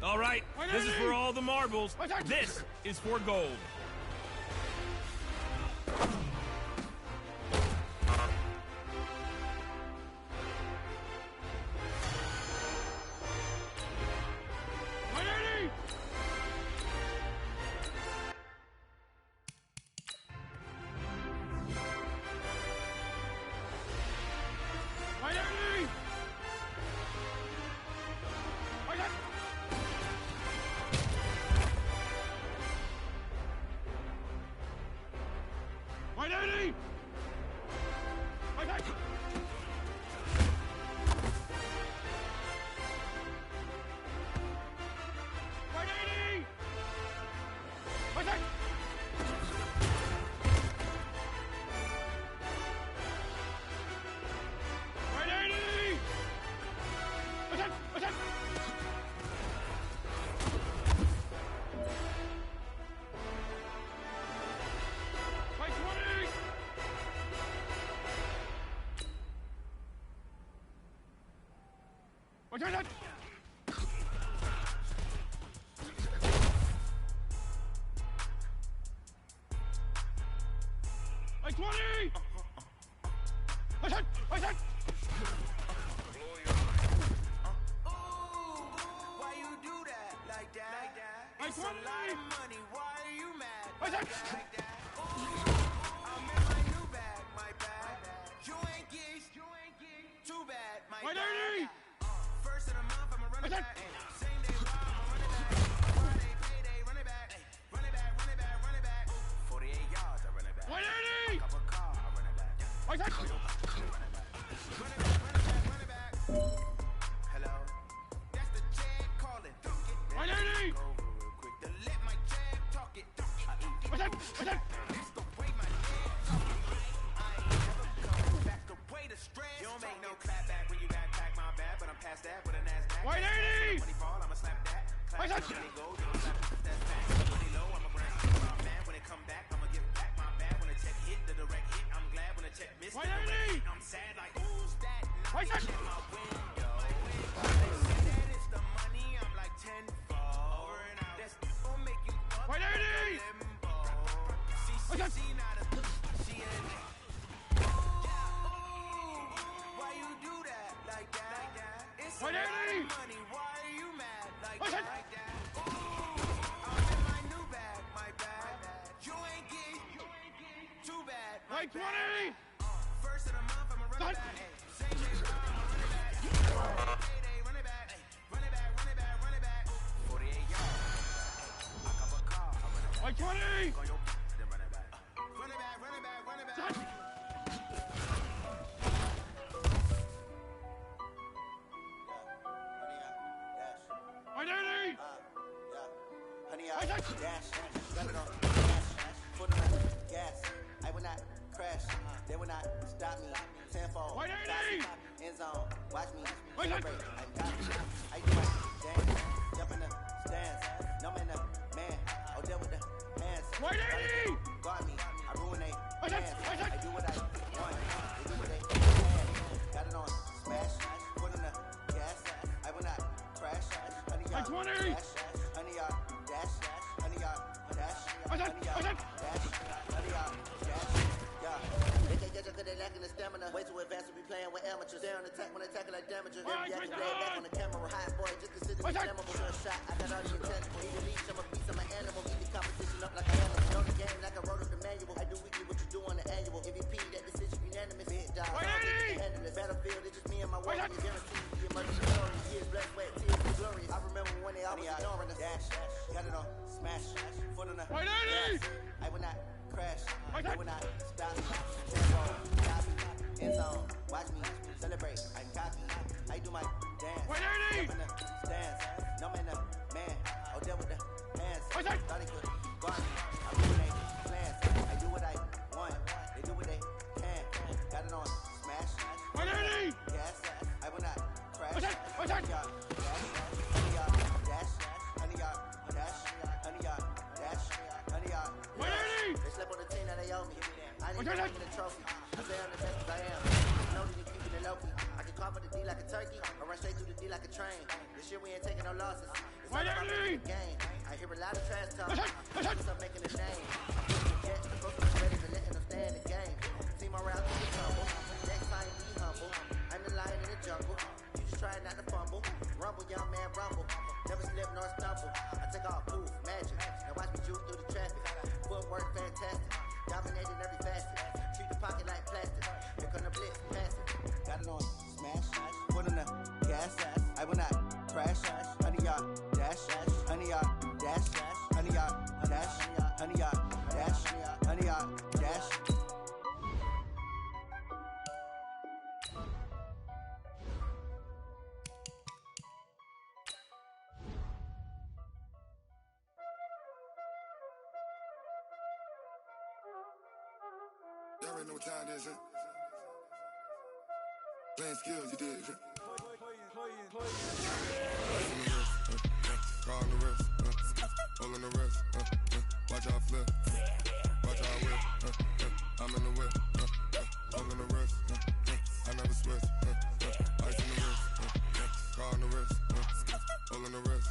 All right, this is for all the marbles. This is for gold. Like 20! Why you do that like that? It's a lot of money. Why are you mad like that? I'm in my new bag, my bag. You ain't geese. Too bad, my bag. First of the month, I'ma run it back. Same day, I'ma run it back. Friday, payday, run it back. Run it back, run it back, run it back. 48 yards, I run it back. Cup of car, I run it back. Run it back, run it back. Hello? That's the jag calling. Don't get that. Go over real quick. To let my jag talk it. I eat it. That's the way my leg talk it. I ain't never coming back. The way the stress. You don't make no clap back when you backpack my bad, but I'm past that with a NASDAQ. White 80! Money fall, I'ma slap that. Clap when money go, you don't slap that's back. Money low, I'ma brand my man. When it come back, I'ma give back my bad. When the check hit, the direct hit. I'm glad when the check missed. The direct hit. I'm sad like who's that? Knocking at my window. They say that it's the money. I'm like 10-fold. Over and out. That's gonna make you up. White 80! Limbo. She not a she in it. Why you do that like that? It's a lot of money. Why are you mad like that? I'm in my new bag, my bag. You ain't geek. Too bad. Like 20! First of the month, I'ma run it back. Same day, I'ma run it back. Payday, run it back. Run it back, run it back, run it back. 48 yards. I cop a car, I run it back. Like 20! Go your then run it back. Run it back, run it back, run it back. Like 80! Honey, I dash, run it on, dash, put on gas. I will not crash, they will not stop me. Tenfold, end zone, watch me celebrate. I got me, I do my dance, jump in the stands. No man, man, oh, there with the hands. Guard me, I ruin they plans. I do what I want, they do what they can. Got it on smash, put in the gas. I will not crash, honey, y'all dash, honey, y'all dash, honey, y'all dash. They can't get you cause they lacking the stamina. Way too advanced to be playing with amateurs. They on attack when they tackle like damages. They react to back on the camera. Hot boy, just consider me flammable. To a shot, I got all the intangible. Need a leash, I'm a beast, I'm an animal. Keep the competition up like I am. Know the game like I wrote up the manual. I do weekly what you do on the annual. MVP, that decision unanimous. Big dog, I don't think you can handle it. Battlefield, it's just me and my warrior. Guaranteed to be a mother's story. Years, blood, sweat, tears, and glorious. I remember when they always ignoring us. Dash, got it on, smash, foot on the gas. I will not crash, I will not stop. Tempo, copy, end zone, watch me celebrate. I cocky, I do my dance. Jump in the stands, no man, man. I'll deal with the hands. Thought he could guard me. I ruinate plans. I do what I want. They do what they can. Got it on smash. Gas. I will not crash. Honey yard, dash. Honey yard, dash. Honey yard, dash. Honey yard, dash. They slept on the team that they owe me. I didn't even win the trophy. I say I'm the best as I am. Know that you're keeping it low key. I can carve up the D like a turkey. I run straight through the D like a train. This year we ain't taking no losses. It's all about making the game. I hear a lot of trash talk. I'm up making a name. I'm pushing the jets, the folks are ready to letting them stay in the game. Team around to get humble. Next time be humble. I'm the lion in the jungle. You just try not to fumble. Rumble, young man, rumble. Never slip nor stumble. I take off, poof, magic. Now watch me juke through the traffic. Footwork fantastic. Dominating every facet. Treat the pocket like plastic. Here come the blitz, pass it. Got it on smash. Put on the gas. I will not crash. Honey yard, dash. Honey yard, dash. Honey yard, dash. Honey yard, dash. Honey yard, dash. Y'all already know what time it is, huh? Playing skills, you did, huh? Call the rest, all in the rest, watch out flip, watch out whip, I'm in the whip, all in the rest, I never switch, ice in the wrist, call the rest, all in the rest,